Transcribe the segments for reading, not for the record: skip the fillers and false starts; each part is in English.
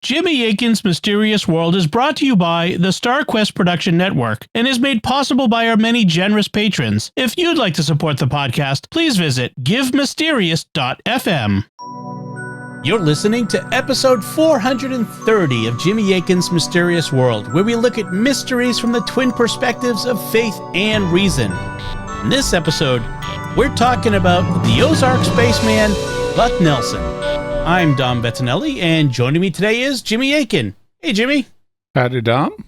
Jimmy Akin's Mysterious World is brought to you by the StarQuest Production Network and is made possible by our many generous patrons. If you'd like to support the podcast, please visit givemysterious.fm. You're listening to episode 430 of Jimmy Akin's Mysterious World, where we look at mysteries from the twin perspectives of faith and reason. In this episode, we're talking about the Ozark Spaceman, Buck Nelson. I'm Dom Bettinelli, and joining me today is Jimmy Akin. Hey, Jimmy. Howdy, Dom.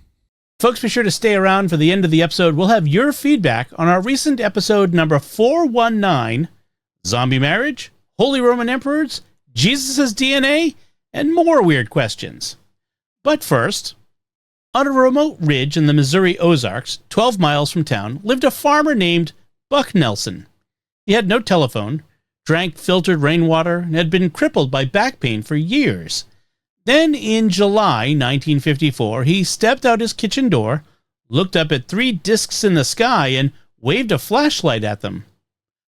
Folks, be sure to stay around for the end of the episode. We'll have your feedback on our recent episode number 419, Zombie Marriage, Holy Roman Emperors, Jesus' DNA, and more weird questions. But first, on a remote ridge in the Missouri Ozarks, 12 miles from town, lived a farmer named Buck Nelson. He had no telephone, drank filtered rainwater, and had been crippled by back pain for years. Then, in July 1954, he stepped out his kitchen door, looked up at 3 discs in the sky, and waved a flashlight at them.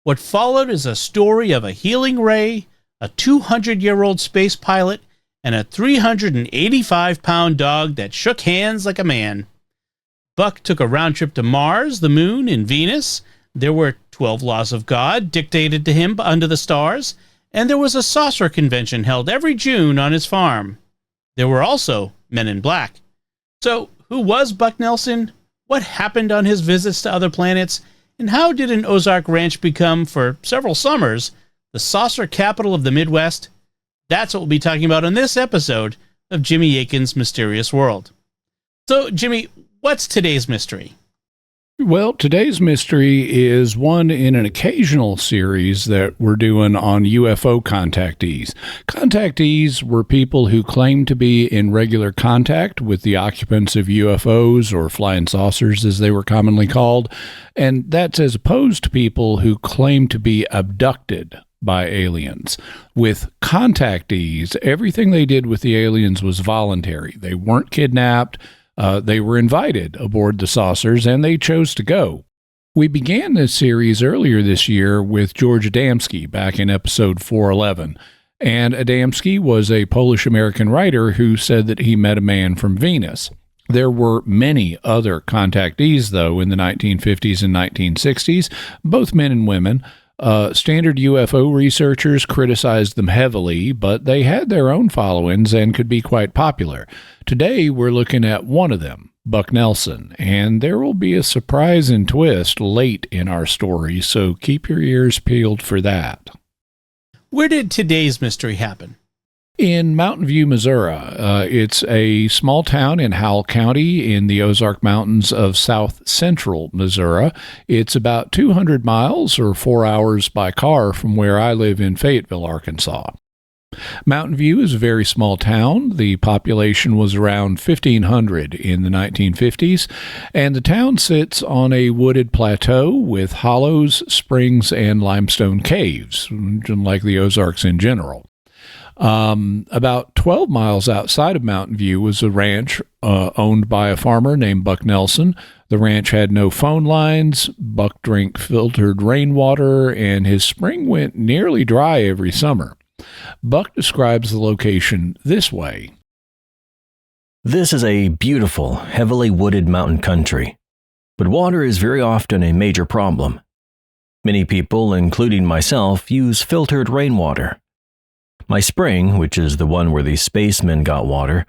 What followed is a story of a healing ray, a 200-year-old space pilot, and a 385-pound dog that shook hands like a man. Buck took a round trip to Mars, the Moon, and Venus. There were 12 laws of God dictated to him under the stars, and there was a saucer convention held every June on his farm. There were also men in black. So, who was Buck Nelson? What happened on his visits to other planets? And how did an Ozark ranch become, for several summers, the saucer capital of the Midwest? That's what we'll be talking about on this episode of Jimmy Akin's Mysterious World. So, Jimmy, what's today's mystery? Well, today's mystery is one in an occasional series that we're doing on UFO contactees. Contactees were people who claimed to be in regular contact with the occupants of UFOs, or flying saucers as they were commonly called, and that's as opposed to people who claim to be abducted by aliens. With contactees, everything they did with the aliens was voluntary. They weren't kidnapped. They were invited aboard the saucers, and they chose to go. We began this series earlier this year with George Adamski back in episode 411. And Adamski was a Polish-American writer who said that he met a man from Venus. There were many other contactees, though, in the 1950s and 1960s, both men and women. Standard UFO researchers criticized them heavily, but they had their own followings and could be quite popular. Today, we're looking at one of them, Buck Nelson, and there will be a surprise and twist late in our story, so keep your ears peeled for that. Where did today's mystery happen? In Mountain View, Missouri. It's a small town in Howell County in the Ozark Mountains of south-central Missouri. It's about 200 miles or 4 hours by car from where I live in Fayetteville, Arkansas. Mountain View is a very small town. The population was around 1,500 in the 1950s, and the town sits on a wooded plateau with hollows, springs, and limestone caves, like the Ozarks in general. About 12 miles outside of Mountain View was a ranch owned by a farmer named Buck Nelson. The ranch had no phone lines. Buck drank filtered rainwater, and his spring went nearly dry every summer. Buck describes the location this way. This is a beautiful, heavily wooded mountain country, but water is very often a major problem. Many people, including myself, use filtered rainwater. My spring, which is the one where the spacemen got water,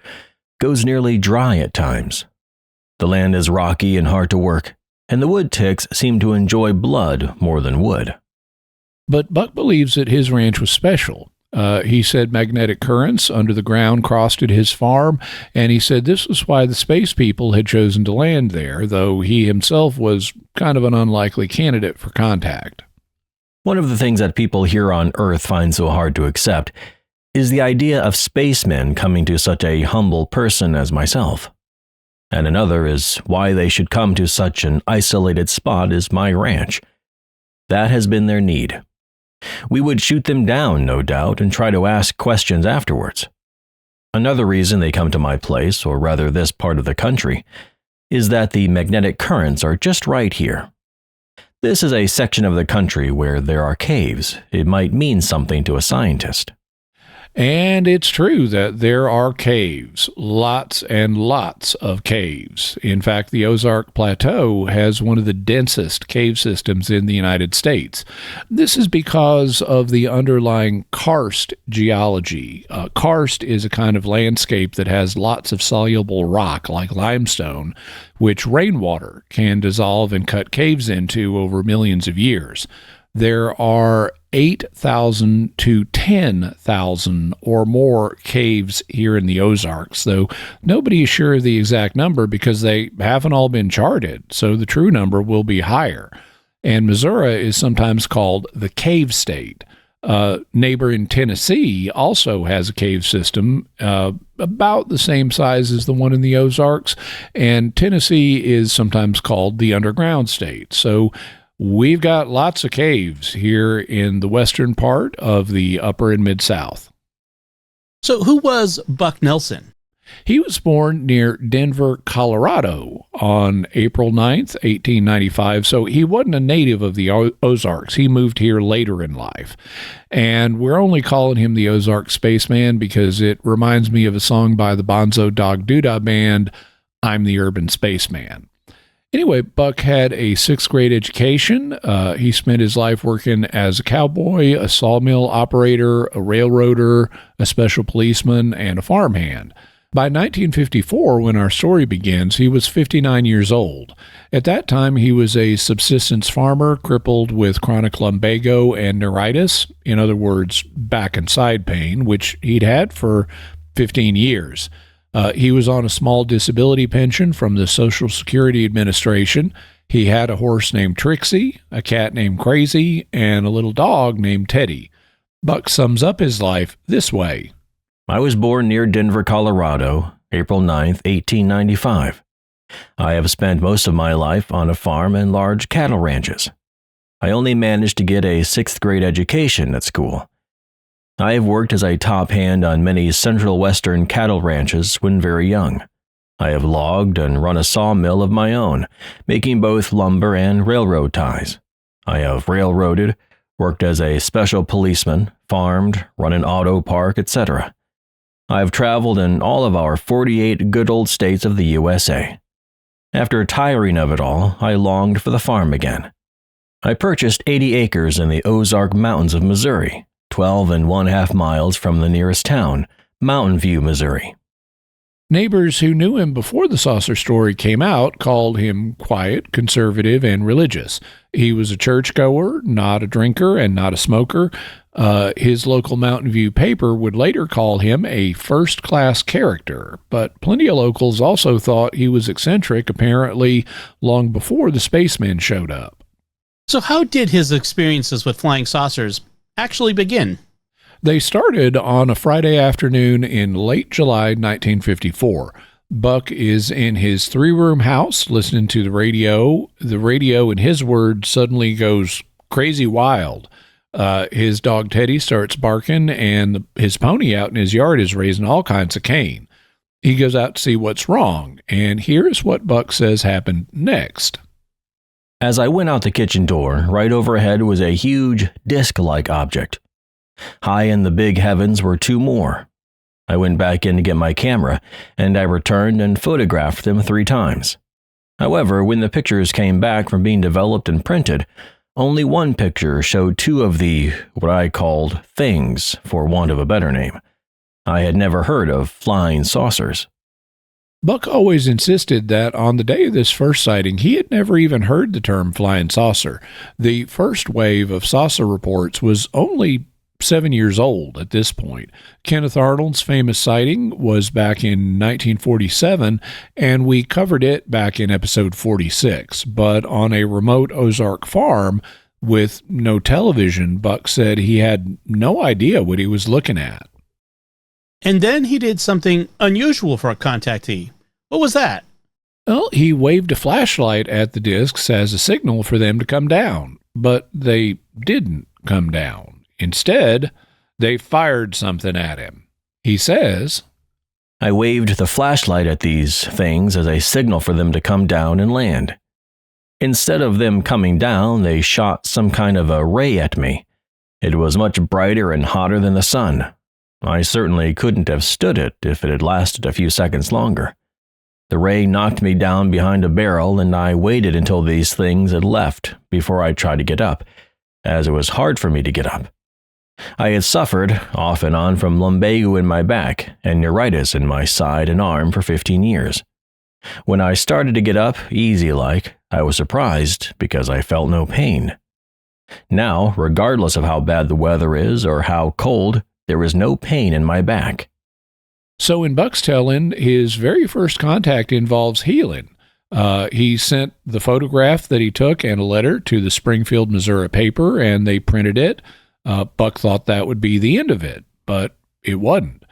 goes nearly dry at times. The land is rocky and hard to work, and the wood ticks seem to enjoy blood more than wood. But Buck believes that his ranch was special. He said magnetic currents under the ground crossed at his farm, and he said this was why the space people had chosen to land there, though he himself was kind of an unlikely candidate for contact. One of the things that people here on Earth find so hard to accept is the idea of spacemen coming to such a humble person as myself. And another is why they should come to such an isolated spot as my ranch. That has been their need. We would shoot them down, no doubt, and try to ask questions afterwards. Another reason they come to my place, or rather this part of the country, is that the magnetic currents are just right here. This is a section of the country where there are caves. It might mean something to a scientist. And it's true that there are caves, lots and lots of caves. In fact, the Ozark Plateau has one of the densest cave systems in the United States. This is because of the underlying karst geology. Karst is a kind of landscape that has lots of soluble rock, like limestone, which rainwater can dissolve and cut caves into over millions of years. There are 8,000 to 10,000 or more caves here in the Ozarks, though nobody is sure of the exact number because they haven't all been charted, so the true number will be higher. And Missouri is sometimes called the cave state. Neighbor in Tennessee also has a cave system about the same size as the one in the Ozarks, and Tennessee is sometimes called the underground state. So we've got lots of caves here in the western part of the upper and mid-south. So who was Buck Nelson? He was born near Denver, Colorado on April 9th, 1895, so he wasn't a native of the Ozarks. He moved here later in life. And we're only calling him the Ozark Spaceman because it reminds me of a song by the Bonzo Dog Doodah Band, I'm the Urban Spaceman. Anyway, Buck had a sixth grade education. He spent his life working as a cowboy, a sawmill operator, a railroader, a special policeman, and a farmhand. By 1954, when our story begins, he was 59 years old. At that time, he was a subsistence farmer crippled with chronic lumbago and neuritis, in other words, back and side pain, which he'd had for 15 years. He was on a small disability pension from the Social Security Administration. He had a horse named Trixie, a cat named Crazy, and a little dog named Teddy. Buck sums up his life this way. I was born near Denver, Colorado, April 9th, 1895. I have spent most of my life on a farm and large cattle ranches. I only managed to get a sixth grade education at school. I have worked as a top hand on many central western cattle ranches when very young. I have logged and run a sawmill of my own, making both lumber and railroad ties. I have railroaded, worked as a special policeman, farmed, run an auto park, etc. I have traveled in all of our 48 good old states of the USA. After tiring of it all, I longed for the farm again. I purchased 80 acres in the Ozark Mountains of Missouri, 12½ miles from the nearest town, Mountain View, Missouri. Neighbors who knew him before the saucer story came out called him quiet, conservative, and religious. He was a churchgoer, not a drinker, and not a smoker. His local Mountain View paper would later call him a first-class character, but plenty of locals also thought he was eccentric, apparently long before the Spacemen showed up. So how did his experiences with flying saucers actually begin? They started on a Friday afternoon in late July 1954. Buck is in his three-room house listening to the radio. The radio, in his words, suddenly goes crazy wild. His dog Teddy starts barking, and his pony out in his yard is raising all kinds of cane. He goes out to see what's wrong, and here's what Buck says happened next. As I went out the kitchen door, right overhead was a huge disc-like object. High in the big heavens were two more. I went back in to get my camera, and I returned and photographed them 3 times. However, when the pictures came back from being developed and printed, only one picture showed 2 of the, what I called, things, for want of a better name. I had never heard of flying saucers. Buck always insisted that on the day of this first sighting, he had never even heard the term flying saucer. The first wave of saucer reports was only 7 years old at this point. Kenneth Arnold's famous sighting was back in 1947, and we covered it back in episode 46. But on a remote Ozark farm with no television, Buck said he had no idea what he was looking at. And then he did something unusual for a contactee. What was that? Well, he waved a flashlight at the discs as a signal for them to come down, but they didn't come down. Instead, they fired something at him. He says, I waved the flashlight at these things as a signal for them to come down and land. Instead of them coming down, they shot some kind of a ray at me. It was much brighter and hotter than the sun. I certainly couldn't have stood it if it had lasted a few seconds longer. The ray knocked me down behind a barrel, and I waited until these things had left before I tried to get up, as it was hard for me to get up. I had suffered, off and on, from lumbago in my back and neuritis in my side and arm for 15 years. When I started to get up, easy-like, I was surprised because I felt no pain. Now, regardless of how bad the weather is or how cold, there is no pain in my back. So in Buck's telling, his very first contact involves healing. He sent the photograph that he took and a letter to the Springfield, Missouri paper, and they printed it. Buck thought that would be the end of it, but it wasn't.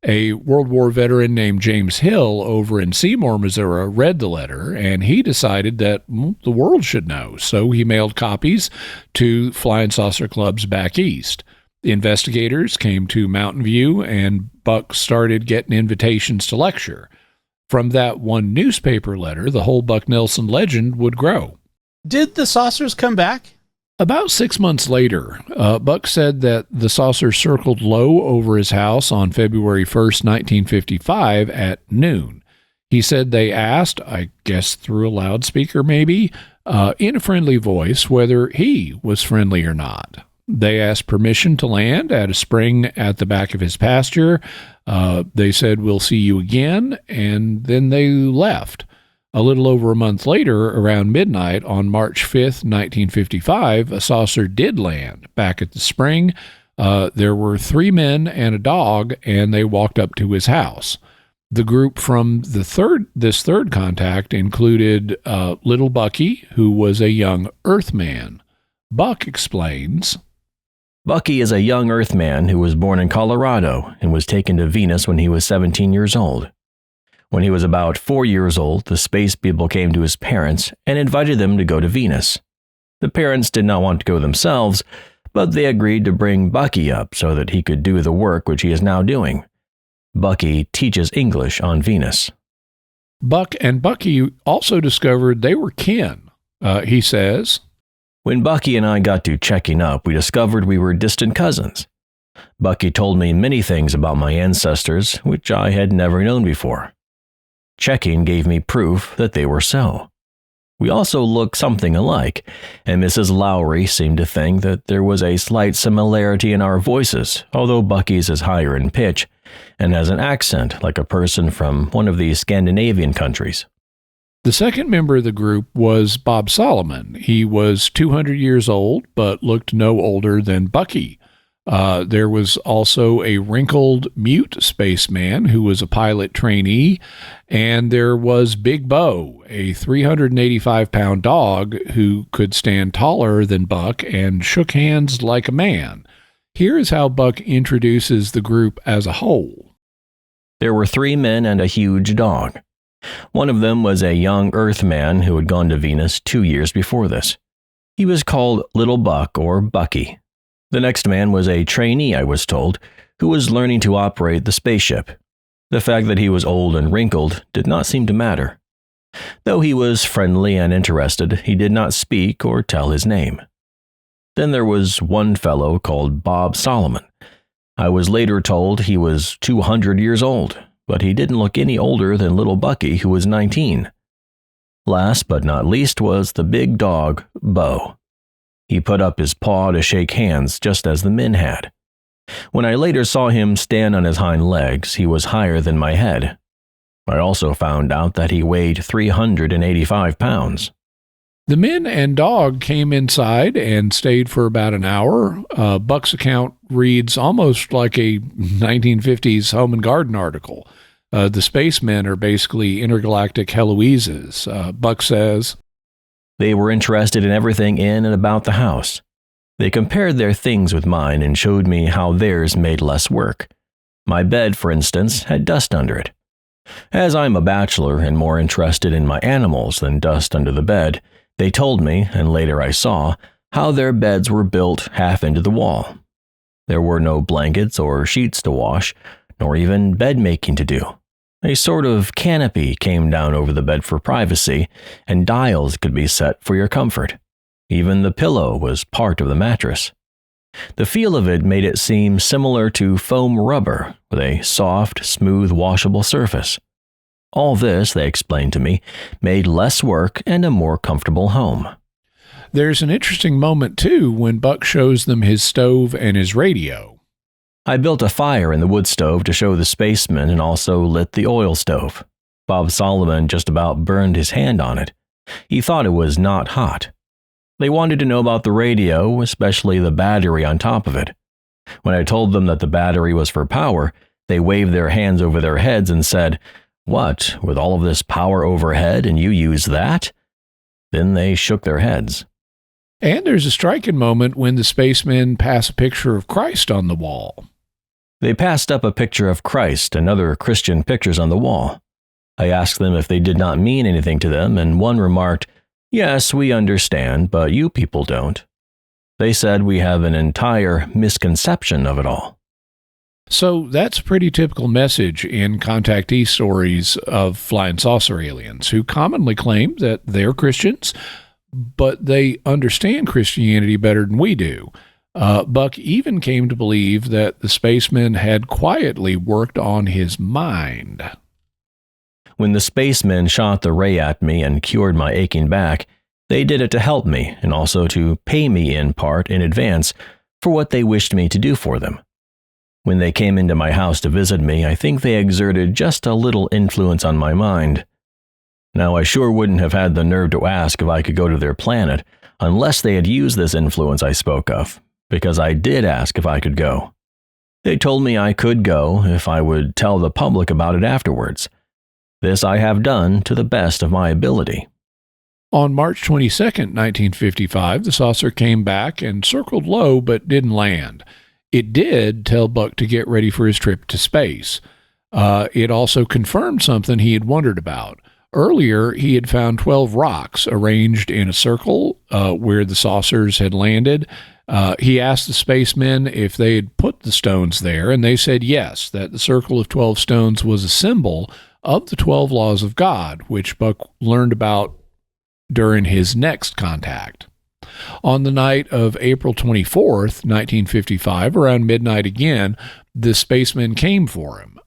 A World War veteran named James Hill over in Seymour, Missouri, read the letter, and he decided that the world should know, so he mailed copies to Flying Saucer clubs back east. The investigators came to Mountain View, and Buck started getting invitations to lecture. From that one newspaper letter, the whole Buck Nelson legend would grow. Did the saucers come back? About 6 months later, Buck said that the saucer circled low over his house on February 1st, 1955 at noon. He said they asked, I guess through a loudspeaker maybe, in a friendly voice, whether he was friendly or not. They asked permission to land at a spring at the back of his pasture. They said, "We'll see you again," and then they left. A little over a month later, around midnight on March 5th, 1955, a saucer did land back at the spring. There were 3 men and a dog, and they walked up to his house. The group from this third contact included little Bucky, who was a young Earthman. Buck explains, Bucky is a young Earthman who was born in Colorado and was taken to Venus when he was 17 years old. When he was about 4 years old, the space people came to his parents and invited them to go to Venus. The parents did not want to go themselves, but they agreed to bring Bucky up so that he could do the work which he is now doing. Bucky teaches English on Venus. Buck and Bucky also discovered they were kin. He says, When Bucky and I got to checking up, we discovered we were distant cousins. Bucky told me many things about my ancestors, which I had never known before. Checking gave me proof that they were so. We also looked something alike, and Mrs. Lowry seemed to think that there was a slight similarity in our voices, although Bucky's is higher in pitch and has an accent like a person from one of these Scandinavian countries. The second member of the group was Bob Solomon. He was 200 years old, but looked no older than Bucky. There was also a wrinkled, mute spaceman who was a pilot trainee, and there was Big Bo, a 385-pound dog who could stand taller than Buck and shook hands like a man. Here is how Buck introduces the group as a whole. There were 3 men and a huge dog. One of them was a young Earthman who had gone to Venus 2 years before this. He was called Little Buck or Bucky. The next man was a trainee, I was told, who was learning to operate the spaceship. The fact that he was old and wrinkled did not seem to matter. Though he was friendly and interested, he did not speak or tell his name. Then there was one fellow called Bob Solomon. I was later told he was 200 years old, but he didn't look any older than little Bucky, who was 19. Last but not least was the big dog, Bo. He put up his paw to shake hands just as the men had. When I later saw him stand on his hind legs, he was higher than my head. I also found out that he weighed 385 pounds. The men and dog came inside and stayed for about an hour. Buck's account reads almost like a 1950s Home and Garden article. The spacemen are basically intergalactic Heloises. Buck says, They were interested in everything in and about the house. They compared their things with mine and showed me how theirs made less work. My bed, for instance, had dust under it. As I'm a bachelor and more interested in my animals than dust under the bed, they told me, and later I saw, how their beds were built half into the wall. There were no blankets or sheets to wash, nor even bed making to do. A sort of canopy came down over the bed for privacy, and dials could be set for your comfort. Even the pillow was part of the mattress. The feel of it made it seem similar to foam rubber with a soft, smooth, washable surface. All this, they explained to me, made less work and a more comfortable home. There's an interesting moment, too, when Buck shows them his stove and his radio. I built a fire in the wood stove to show the spacemen and also lit the oil stove. Bob Solomon just about burned his hand on it. He thought it was not hot. They wanted to know about the radio, especially the battery on top of it. When I told them that the battery was for power, they waved their hands over their heads and said, "What, with all of this power overhead and you use that?" Then they shook their heads. And there's a striking moment when the spacemen pass a picture of Christ on the wall. They passed up a picture of Christ and other Christian pictures on the wall. I asked them if they did not mean anything to them, and one remarked, "Yes, we understand, but you people don't." They said we have an entire misconception of it all. So that's a pretty typical message in contactee stories of flying saucer aliens, who commonly claim that they're Christians, but they understand Christianity better than we do. Buck even came to believe that the spacemen had quietly worked on his mind. When the spacemen shot the ray at me and cured my aching back, they did it to help me and also to pay me in part in advance for what they wished me to do for them. When they came into my house to visit me, I think they exerted just a little influence on my mind. Now, I sure wouldn't have had the nerve to ask if I could go to their planet unless they had used this influence I spoke of, because I did ask if I could go. They told me I could go if I would tell the public about it afterwards. This I have done to the best of my ability. On March 22nd, 1955, the saucer came back and circled low but didn't land. It did tell Buck to get ready for his trip to space. It also confirmed something he had wondered about. Earlier, he had found 12 rocks arranged in a circle where the saucers had landed. He asked the spacemen if they had put the stones there, and they said yes, that the circle of 12 stones was a symbol of the 12 laws of God, which Buck learned about during his next contact. On the night of April 24th, 1955, around midnight again, the spacemen came for him.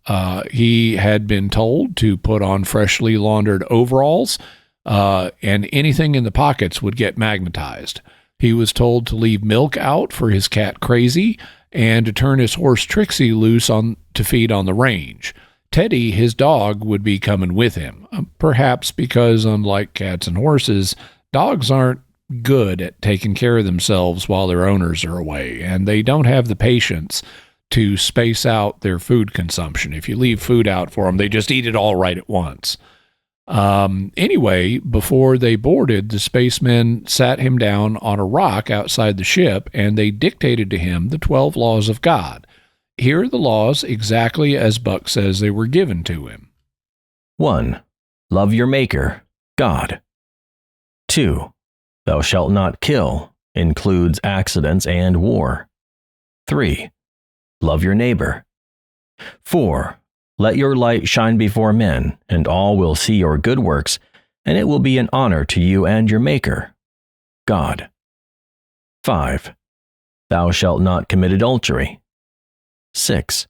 He had been told to put on freshly laundered overalls, and anything in the pockets would get magnetized. He was told to leave milk out for his cat Crazy and to turn his horse Trixie loose to feed on the range. Teddy, his dog, would be coming with him, perhaps because, unlike cats and horses, dogs aren't good at taking care of themselves while their owners are away, and they don't have the patience to space out their food consumption. If you leave food out for them, they just eat it all right at once. Anyway, before they boarded, the spacemen sat him down on a rock outside the ship, and they dictated to him the 12 laws of God. Here are the laws exactly as Buck says they were given to him. 1. Love your Maker, God. 2. Thou shalt not kill, includes accidents and war. 3. Love your neighbor. 4. Let your light shine before men, and all will see your good works, and it will be an honor to you and your Maker, God. 5. Thou shalt not commit adultery. 6.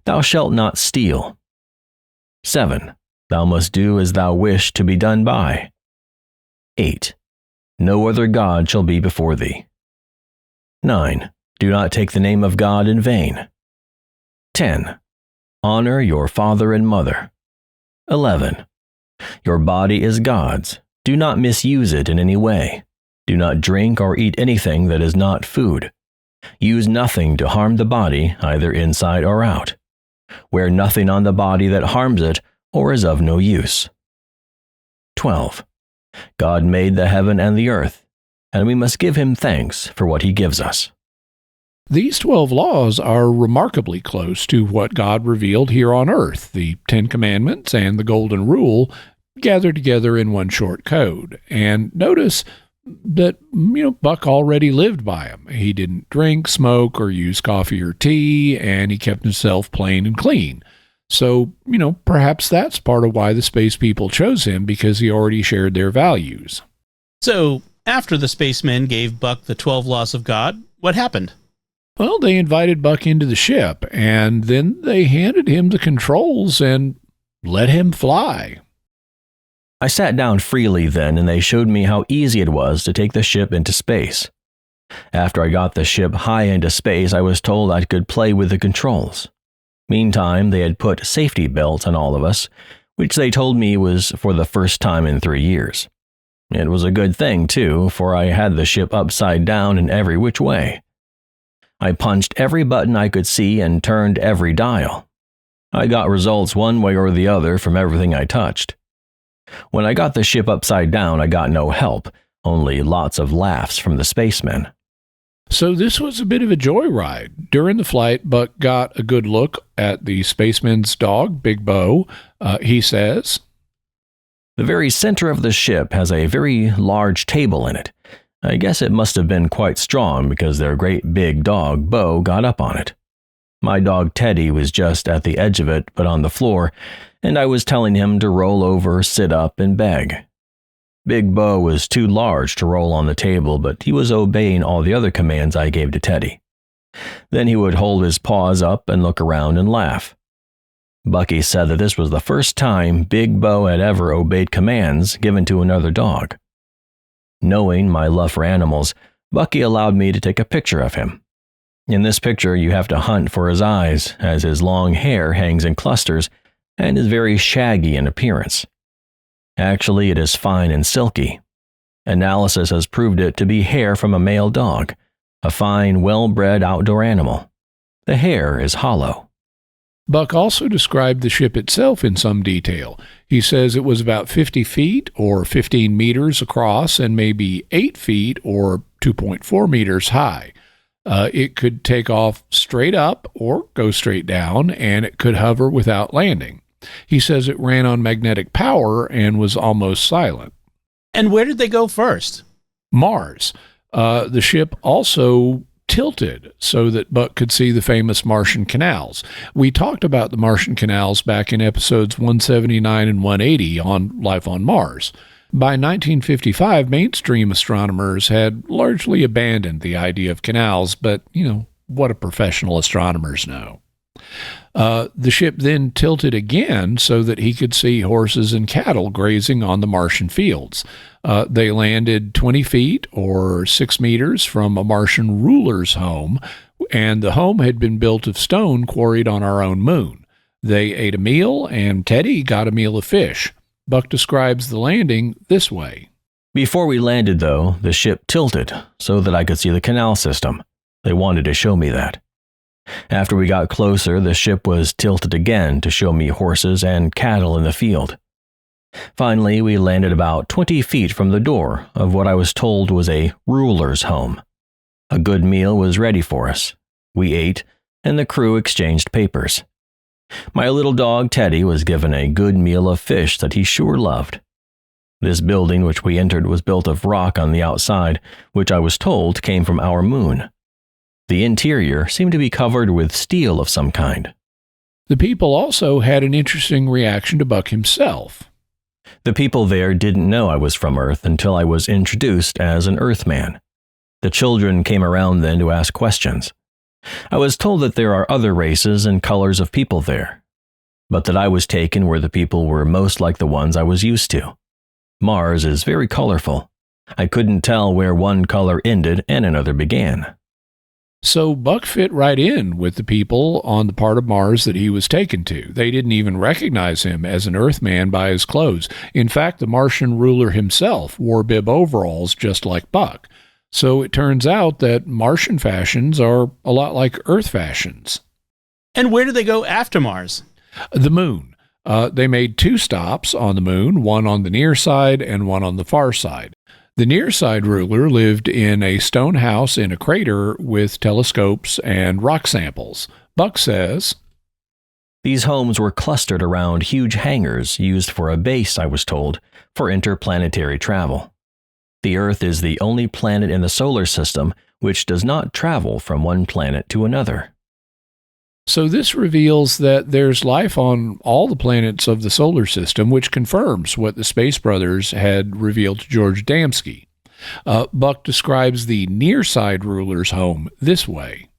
Thou shalt not steal. 7. Thou must do as thou wish to be done by. 8. No other God shall be before thee. 9. Do not take the name of God in vain. 10. Honor your father and mother. 11. Your body is God's. Do not misuse it in any way. Do not drink or eat anything that is not food. Use nothing to harm the body, either inside or out. Wear nothing on the body that harms it or is of no use. 12. God made the heaven and the earth, and we must give him thanks for what he gives us. These 12 laws are remarkably close to what God revealed here on earth, the 10 Commandments and the Golden Rule gathered together in one short code. And notice that, Buck already lived by them. He didn't drink, smoke, or use coffee or tea, and he kept himself plain and clean. So, perhaps that's part of why the space people chose him, because he already shared their values. So, after the spacemen gave Buck the 12 laws of God, what happened? Well, they invited Buck into the ship, and then they handed him the controls and let him fly. I sat down freely then, and they showed me how easy it was to take the ship into space. After I got the ship high into space, I was told I could play with the controls. Meantime, they had put safety belts on all of us, which they told me was for the first time in 3 years. It was a good thing, too, for I had the ship upside down in every which way. I punched every button I could see and turned every dial. I got results one way or the other from everything I touched. When I got the ship upside down, I got no help, only lots of laughs from the spacemen. So this was a bit of a joyride. During the flight, Buck got a good look at the spaceman's dog, Big Bo. He says, The very center of the ship has a very large table in it. I guess it must have been quite strong because their great big dog, Bo, got up on it. My dog Teddy was just at the edge of it, but on the floor, and I was telling him to roll over, sit up, and beg. Big Bo was too large to roll on the table, but he was obeying all the other commands I gave to Teddy. Then he would hold his paws up and look around and laugh. Bucky said that this was the first time Big Bo had ever obeyed commands given to another dog. Knowing my love for animals, Bucky allowed me to take a picture of him. In this picture, you have to hunt for his eyes, as his long hair hangs in clusters and is very shaggy in appearance. Actually, it is fine and silky. Analysis has proved it to be hair from a male dog, a fine, well-bred outdoor animal. The hair is hollow. Buck also described the ship itself in some detail. He says it was about 50 feet or 15 meters across and maybe 8 feet or 2.4 meters high. It could take off straight up or go straight down, and it could hover without landing. He says it ran on magnetic power and was almost silent. And where did they go first? Mars. The ship also tilted so that Buck could see the famous Martian canals. We talked about the Martian canals back in episodes 179 and 180 on Life on Mars. By 1955, mainstream astronomers had largely abandoned the idea of canals, but, what do professional astronomers know? The ship then tilted again so that he could see horses and cattle grazing on the Martian fields. They landed 20 feet or 6 meters from a Martian ruler's home, and the home had been built of stone quarried on our own moon. They ate a meal, and Teddy got a meal of fish. Buck describes the landing this way. Before we landed, though, the ship tilted so that I could see the canal system. They wanted to show me that. After we got closer, the ship was tilted again to show me horses and cattle in the field. Finally, we landed about 20 feet from the door of what I was told was a ruler's home. A good meal was ready for us. We ate, and the crew exchanged papers. My little dog Teddy was given a good meal of fish that he sure loved. This building which we entered was built of rock on the outside, which I was told came from our moon. The interior seemed to be covered with steel of some kind. The people also had an interesting reaction to Buck himself. The people there didn't know I was from Earth until I was introduced as an Earthman. The children came around then to ask questions. I was told that there are other races and colors of people there, but that I was taken where the people were most like the ones I was used to. Mars is very colorful. I couldn't tell where one color ended and another began. So Buck fit right in with the people on the part of Mars that he was taken to. They didn't even recognize him as an Earthman by his clothes. In fact, the Martian ruler himself wore bib overalls just like Buck. So it turns out that Martian fashions are a lot like Earth fashions. And where did they go after Mars? The moon. They made 2 stops on the moon, one on the near side and one on the far side. The near side ruler lived in a stone house in a crater with telescopes and rock samples. Buck says, These homes were clustered around huge hangars used for a base, I was told, for interplanetary travel. The Earth is the only planet in the solar system which does not travel from one planet to another. So this reveals that there's life on all the planets of the solar system, which confirms what the Space Brothers had revealed to George Damsky. Buck describes the near-side ruler's home this way.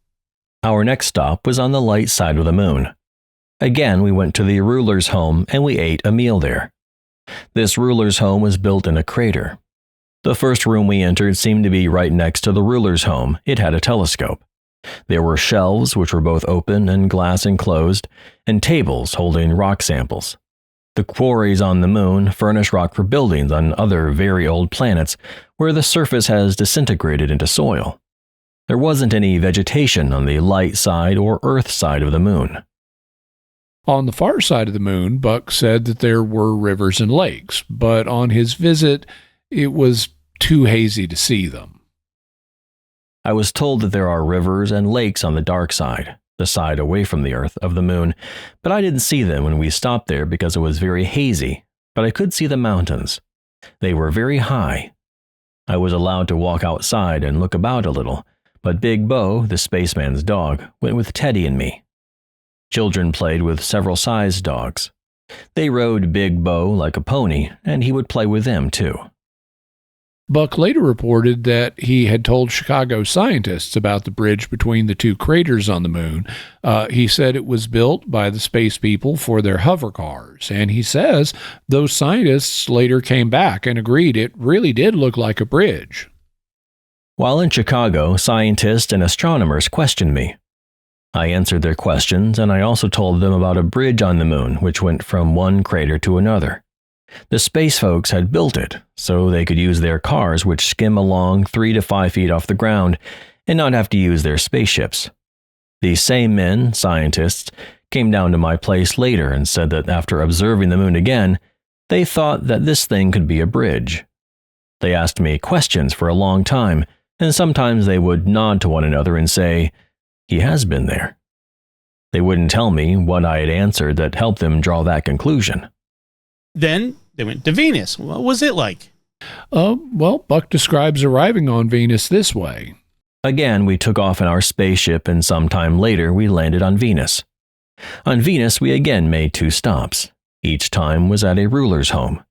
Our next stop was on the light side of the moon. Again, we went to the ruler's home and we ate a meal there. This ruler's home was built in a crater. The first room we entered seemed to be right next to the ruler's home. It had a telescope. There were shelves which were both open and glass enclosed, and tables holding rock samples. The quarries on the moon furnish rock for buildings on other very old planets where the surface has disintegrated into soil. There wasn't any vegetation on the light side or earth side of the moon. On the far side of the moon, Buck said that there were rivers and lakes, but on his visit, it was too hazy to see them. I was told that there are rivers and lakes on the dark side, the side away from the Earth of the moon, but I didn't see them when we stopped there because it was very hazy, but I could see the mountains. They were very high. I was allowed to walk outside and look about a little, but Big Bo, the spaceman's dog, went with Teddy and me. Children played with several sized dogs. They rode Big Bo like a pony, and he would play with them too. Buck later reported that he had told Chicago scientists about the bridge between the two craters on the moon. He said it was built by the space people for their hover cars, and he says those scientists later came back and agreed it really did look like a bridge. While in Chicago, scientists and astronomers questioned me. I answered their questions, and I also told them about a bridge on the moon which went from one crater to another. The space folks had built it so they could use their cars which skim along 3 to 5 feet off the ground and not have to use their spaceships. These same men, scientists, came down to my place later and said that after observing the moon again, they thought that this thing could be a bridge. They asked me questions for a long time, and sometimes they would nod to one another and say, "He has been there." They wouldn't tell me what I had answered that helped them draw that conclusion. Then they went to Venus. What was it like? Well, Buck describes arriving on Venus this way. Again, we took off in our spaceship, and sometime later we landed on Venus. On Venus, we again made 2 stops. Each time was at a ruler's home.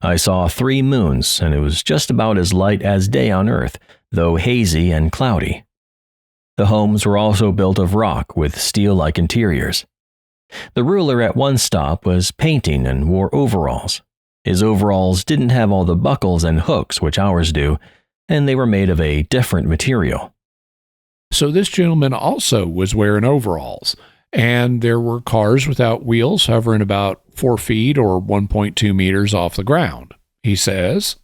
I saw 3 moons, and it was just about as light as day on Earth, though hazy and cloudy. The homes were also built of rock with steel-like interiors. The ruler at one stop was painting and wore overalls. His overalls didn't have all the buckles and hooks which ours do, and they were made of a different material. So this gentleman also was wearing overalls, and there were cars without wheels hovering about 4 feet or 1.2 meters off the ground. He says,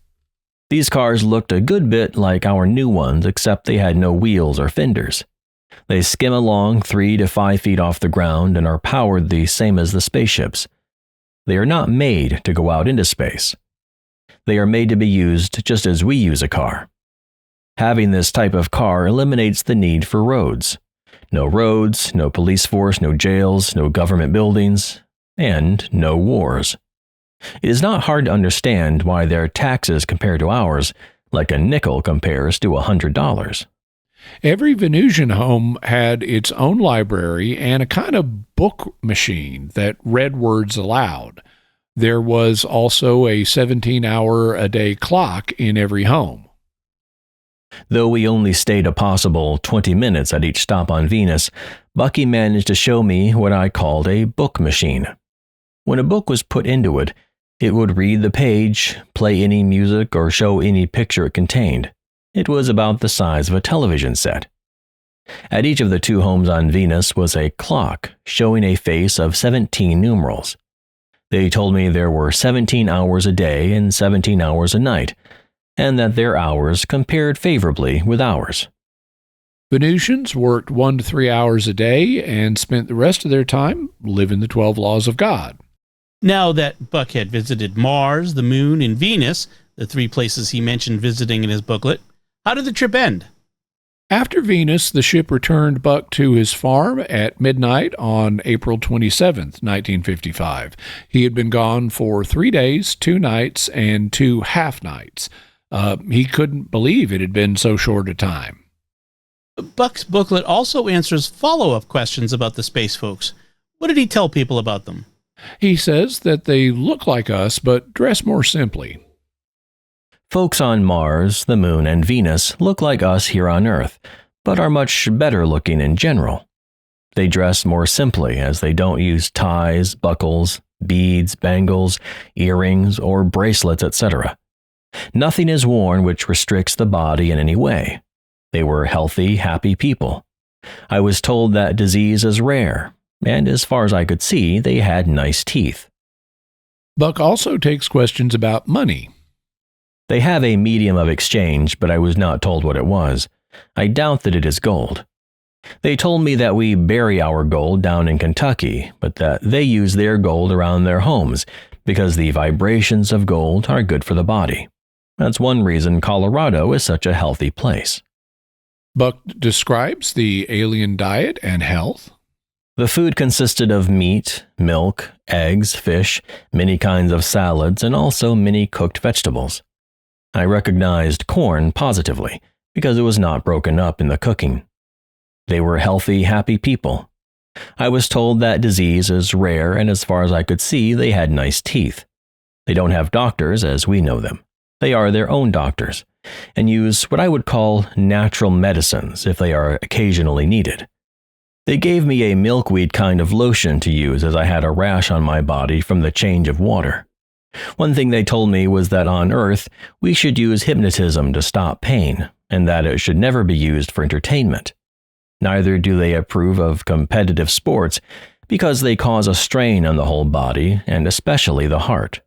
These cars looked a good bit like our new ones, except they had no wheels or fenders. They skim along 3 to 5 feet off the ground and are powered the same as the spaceships. They are not made to go out into space. They are made to be used just as we use a car. Having this type of car eliminates the need for roads. No roads, no police force, no jails, no government buildings, and no wars. It is not hard to understand why their taxes compare to ours, like a nickel compares to $100. Every Venusian home had its own library and a kind of book machine that read words aloud. There was also a 17-hour-a-day clock in every home. Though we only stayed a possible 20 minutes at each stop on Venus, Bucky managed to show me what I called a book machine. When a book was put into it, it would read the page, play any music, or show any picture it contained. It was about the size of a television set. At each of the 2 homes on Venus was a clock showing a face of 17 numerals. They told me there were 17 hours a day and 17 hours a night, and that their hours compared favorably with ours. Venusians worked 1 to 3 hours a day and spent the rest of their time living the 12 laws of God. Now that Buck had visited Mars, the Moon, and Venus, the 3 places he mentioned visiting in his booklet, how did the trip end? After Venus, the ship returned Buck to his farm at midnight on April 27th, 1955. He had been gone for 3 days, 2 nights, and 2 half-nights. He couldn't believe it had been so short a time. Buck's booklet also answers follow-up questions about the space folks. What did he tell people about them? He says that they look like us, but dress more simply. Folks on Mars, the Moon, and Venus look like us here on Earth, but are much better looking in general. They dress more simply, as they don't use ties, buckles, beads, bangles, earrings, or bracelets, etc. Nothing is worn which restricts the body in any way. They were healthy, happy people. I was told that disease is rare, and as far as I could see, they had nice teeth. Buck also takes questions about money. They have a medium of exchange, but I was not told what it was. I doubt that it is gold. They told me that we bury our gold down in Kentucky, but that they use their gold around their homes because the vibrations of gold are good for the body. That's one reason Colorado is such a healthy place. Buck describes the alien diet and health. The food consisted of meat, milk, eggs, fish, many kinds of salads, and also many cooked vegetables. I recognized corn positively because it was not broken up in the cooking. They were healthy, happy people. I was told that disease is rare, and as far as I could see, they had nice teeth. They don't have doctors as we know them. They are their own doctors, and use what I would call natural medicines if they are occasionally needed. They gave me a milkweed kind of lotion to use as I had a rash on my body from the change of water. One thing they told me was that on Earth, we should use hypnotism to stop pain, and that it should never be used for entertainment. Neither do they approve of competitive sports because they cause a strain on the whole body and especially the heart.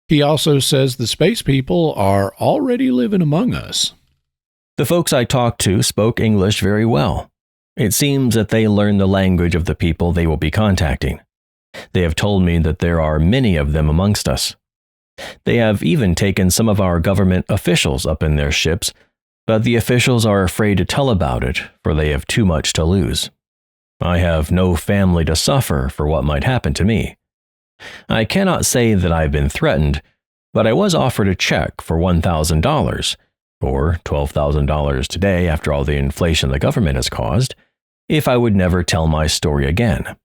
He also says the space people are already living among us. The folks I talked to spoke English very well. It seems that they learn the language of the people they will be contacting. They have told me that there are many of them amongst us. They have even taken some of our government officials up in their ships, but the officials are afraid to tell about it, for they have too much to lose. I have no family to suffer for what might happen to me. I cannot say that I've been threatened, but I was offered a check for $1,000, or $12,000 today after all the inflation the government has caused, if I would never tell my story again.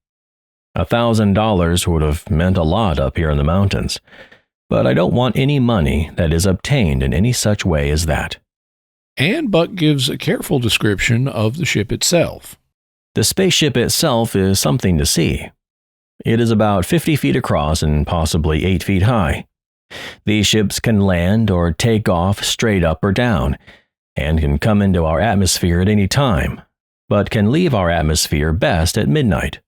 $1,000 would have meant a lot up here in the mountains, but I don't want any money that is obtained in any such way as that. And Buck gives a careful description of the ship itself. The spaceship itself is something to see. It is about 50 feet across and possibly 8 feet high. These ships can land or take off straight up or down, and can come into our atmosphere at any time, but can leave our atmosphere best at midnight.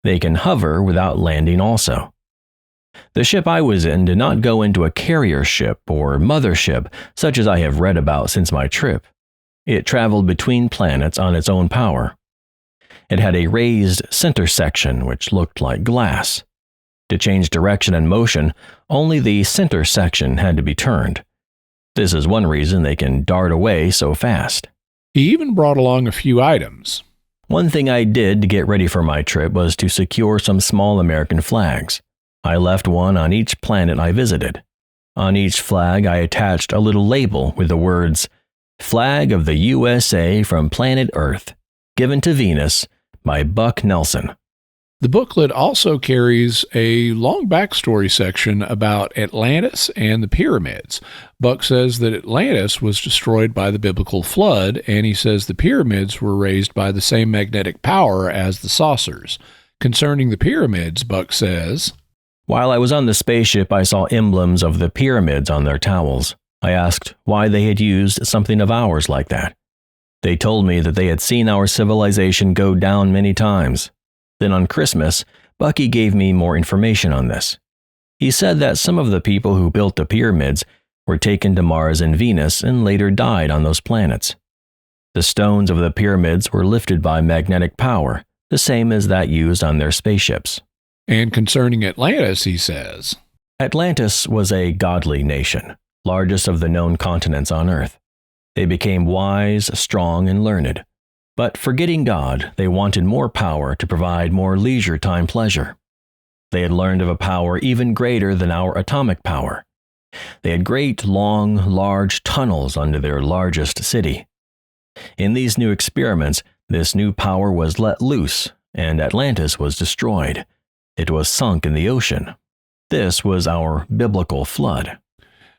They can hover without landing also. The ship I was in did not go into a carrier ship or mothership such as I have read about since my trip. It traveled between planets on its own power. It had a raised center section which looked like glass. To change direction and motion, only the center section had to be turned. This is one reason they can dart away so fast. He even brought along a few items. One thing I did to get ready for my trip was to secure some small American flags. I left one on each planet I visited. On each flag I attached a little label with the words, "Flag of the USA from planet Earth, given to Venus by Buck Nelson." The booklet also carries a long backstory section about Atlantis and the pyramids. Buck says that Atlantis was destroyed by the biblical flood, and he says the pyramids were raised by the same magnetic power as the saucers. Concerning the pyramids, Buck says, "While I was on the spaceship, I saw emblems of the pyramids on their towels. I asked why they had used something of ours like that. They told me that they had seen our civilization go down many times. Then on Christmas, Bucky gave me more information on this. He said that some of the people who built the pyramids were taken to Mars and Venus and later died on those planets. The stones of the pyramids were lifted by magnetic power, the same as that used on their spaceships." And concerning Atlantis, he says, Atlantis was a godly nation, largest of the known continents on Earth. They became wise, strong, and learned. But forgetting God, they wanted more power to provide more leisure time pleasure. They had learned of a power even greater than our atomic power. They had great, long, large tunnels under their largest city. In these new experiments, this new power was let loose, and Atlantis was destroyed. It was sunk in the ocean. This was our biblical flood.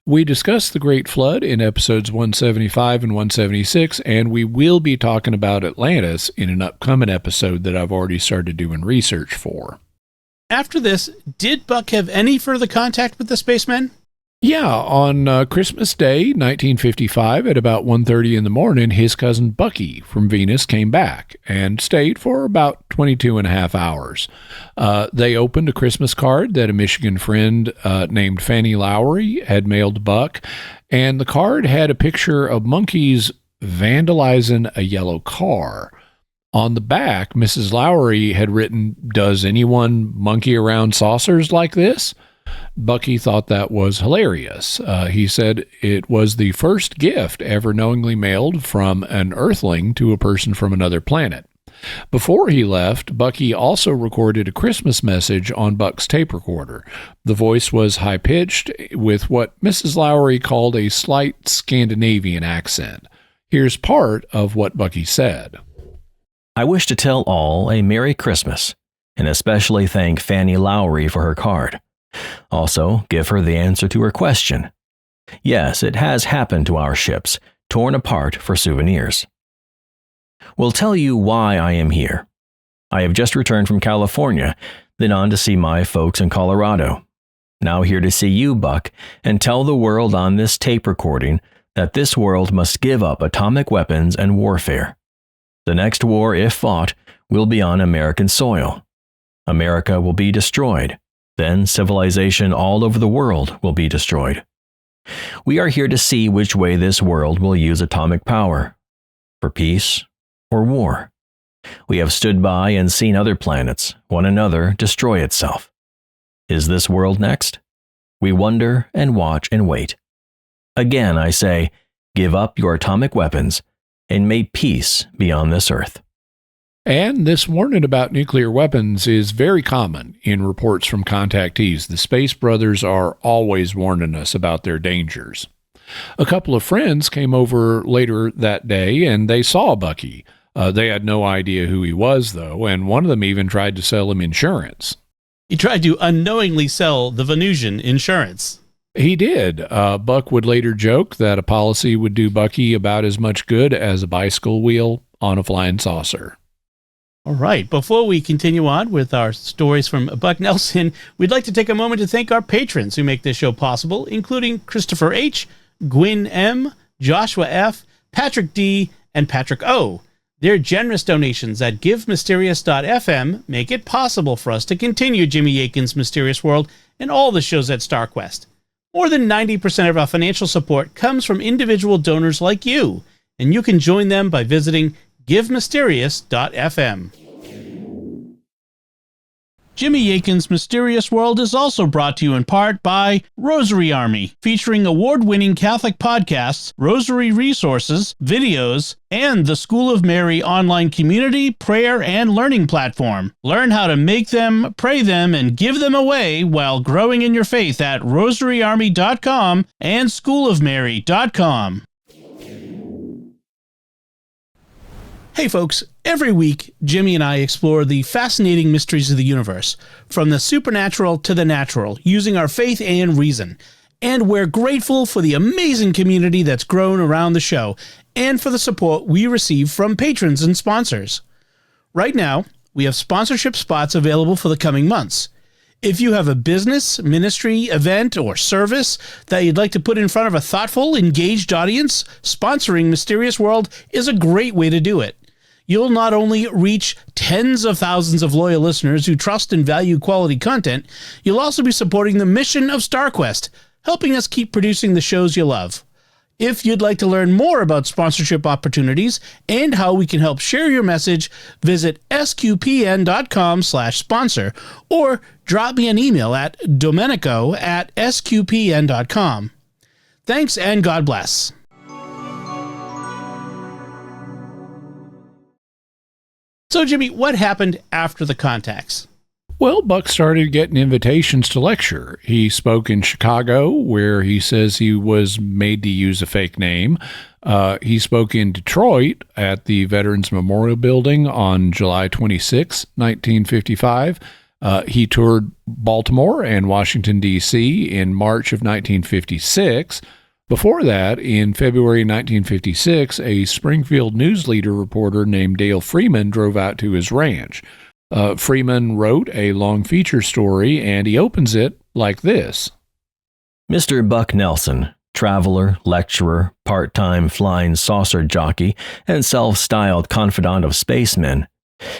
We discussed the Great Flood in episodes 175 and 176, and we will be talking about Atlantis in an upcoming episode that I've already started doing research for. After this, did Buck have any further contact with the spacemen? Yeah, on Christmas Day, 1955, at about 1:30 in the morning, his cousin Bucky from Venus came back and stayed for about 22 and a half hours. They opened a Christmas card that a Michigan friend named Fanny Lowry had mailed to Buck, and the card had a picture of monkeys vandalizing a yellow car. On the back, Mrs. Lowry had written, "Does anyone monkey around saucers like this?" Bucky thought that was hilarious. He said it was the first gift ever knowingly mailed from an Earthling to a person from another planet. Before he left, Bucky also recorded a Christmas message on Buck's tape recorder. The voice was high-pitched with what Mrs. Lowry called a slight Scandinavian accent. Here's part of what Bucky said. I wish to tell all a Merry Christmas, and especially thank Fanny Lowry for her card. Also, give her the answer to her question. Yes, it has happened to our ships, torn apart for souvenirs. Will tell you why I am here. I have just returned from California, then on to see my folks in Colorado. Now here to see you, Buck, and tell the world on this tape recording that this world must give up atomic weapons and warfare. The next war, if fought, will be on American soil. America will be destroyed. Then civilization all over the world will be destroyed. We are here to see which way this world will use atomic power, for peace or war. We have stood by and seen other planets, one another, destroy itself. Is this world next? We wonder and watch and wait. Again, I say, give up your atomic weapons and may peace be on this earth. And this warning about nuclear weapons is very common in reports from contactees. The Space Brothers are always warning us about their dangers. A couple of friends came over later that day and they saw Bucky. They had no idea who he was, though, and one of them even tried to sell him insurance. He tried to unknowingly sell the Venusian insurance. He did. Buck would later joke that a policy would do Bucky about as much good as a bicycle wheel on a flying saucer. All right, before we continue on with our stories from Buck Nelson, we'd like to take a moment to thank our patrons who make this show possible, including Christopher H., Gwyn M., Joshua F., Patrick D., and Patrick O. Their generous donations at givemysterious.fm make it possible for us to continue Jimmy Akin's Mysterious World and all the shows at StarQuest. More than 90% of our financial support comes from individual donors like you, and you can join them by visiting givemysterious.fm. Jimmy Akin's Mysterious World is also brought to you in part by Rosary Army, featuring award-winning Catholic podcasts, rosary resources, videos, and the School of Mary online community, prayer, and learning platform. Learn how to make them, pray them, and give them away while growing in your faith at rosaryarmy.com and schoolofmary.com. Hey folks, every week, Jimmy and I explore the fascinating mysteries of the universe, from the supernatural to the natural, using our faith and reason. And we're grateful for the amazing community that's grown around the show, and for the support we receive from patrons and sponsors. Right now, we have sponsorship spots available for the coming months. If you have a business, ministry, event, or service that you'd like to put in front of a thoughtful, engaged audience, sponsoring Mysterious World is a great way to do it. You'll not only reach tens of thousands of loyal listeners who trust and value quality content, you'll also be supporting the mission of StarQuest, helping us keep producing the shows you love. If you'd like to learn more about sponsorship opportunities and how we can help share your message, visit sqpn.com/sponsor or drop me an email at domenico@sqpn.com. Thanks and God bless. So, Jimmy, what happened after the contacts? Well, Buck started getting invitations to lecture. He spoke in Chicago, where he says he was made to use a fake name. He spoke in Detroit at the Veterans Memorial Building on July 26, 1955. He toured Baltimore and Washington, D.C. in March of 1956. Before that, in February 1956, a Springfield News Leader reporter named Dale Freeman drove out to his ranch. Freeman wrote a long feature story, and he opens it like this. Mr. Buck Nelson, traveler, lecturer, part-time flying saucer jockey, and self-styled confidant of spacemen,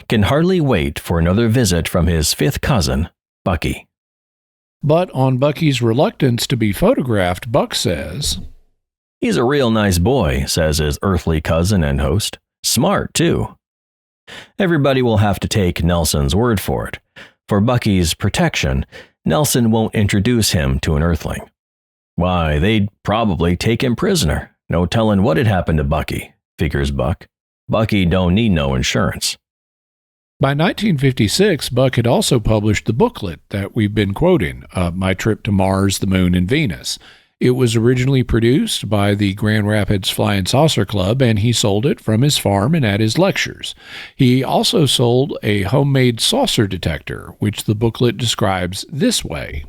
can hardly wait for another visit from his fifth cousin, Bucky. But on Bucky's reluctance to be photographed, Buck says, He's a real nice boy, says his earthly cousin and host. Smart, too. Everybody will have to take Nelson's word for it. For Bucky's protection, Nelson won't introduce him to an earthling. Why, they'd probably take him prisoner. No telling what had happened to Bucky, figures Buck. Bucky don't need no insurance. By 1956, Buck had also published the booklet that we've been quoting, My Trip to Mars, the Moon, and Venus. It was originally produced by the Grand Rapids Flying Saucer Club, and he sold it from his farm and at his lectures. He also sold a homemade saucer detector, which the booklet describes this way.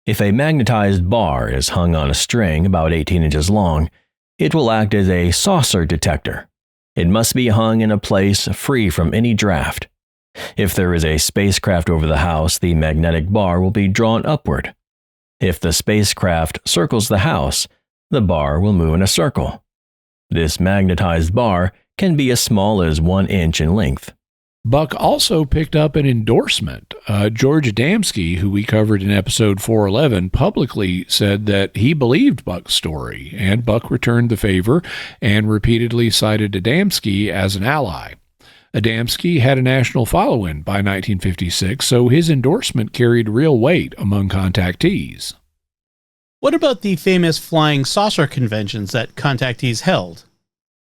If a magnetized bar is hung on a string about 18 inches long, it will act as a saucer detector. It must be hung in a place free from any draft. If there is a spacecraft over the house, the magnetic bar will be drawn upward. If the spacecraft circles the house, the bar will move in a circle. This magnetized bar can be as small as 1 inch in length. Buck also picked up an endorsement. George Adamski, who we covered in episode 411, publicly said that he believed Buck's story, and Buck returned the favor and repeatedly cited Adamski as an ally. Adamski had a national following by 1956, so his endorsement carried real weight among contactees. What about the famous flying saucer conventions that contactees held?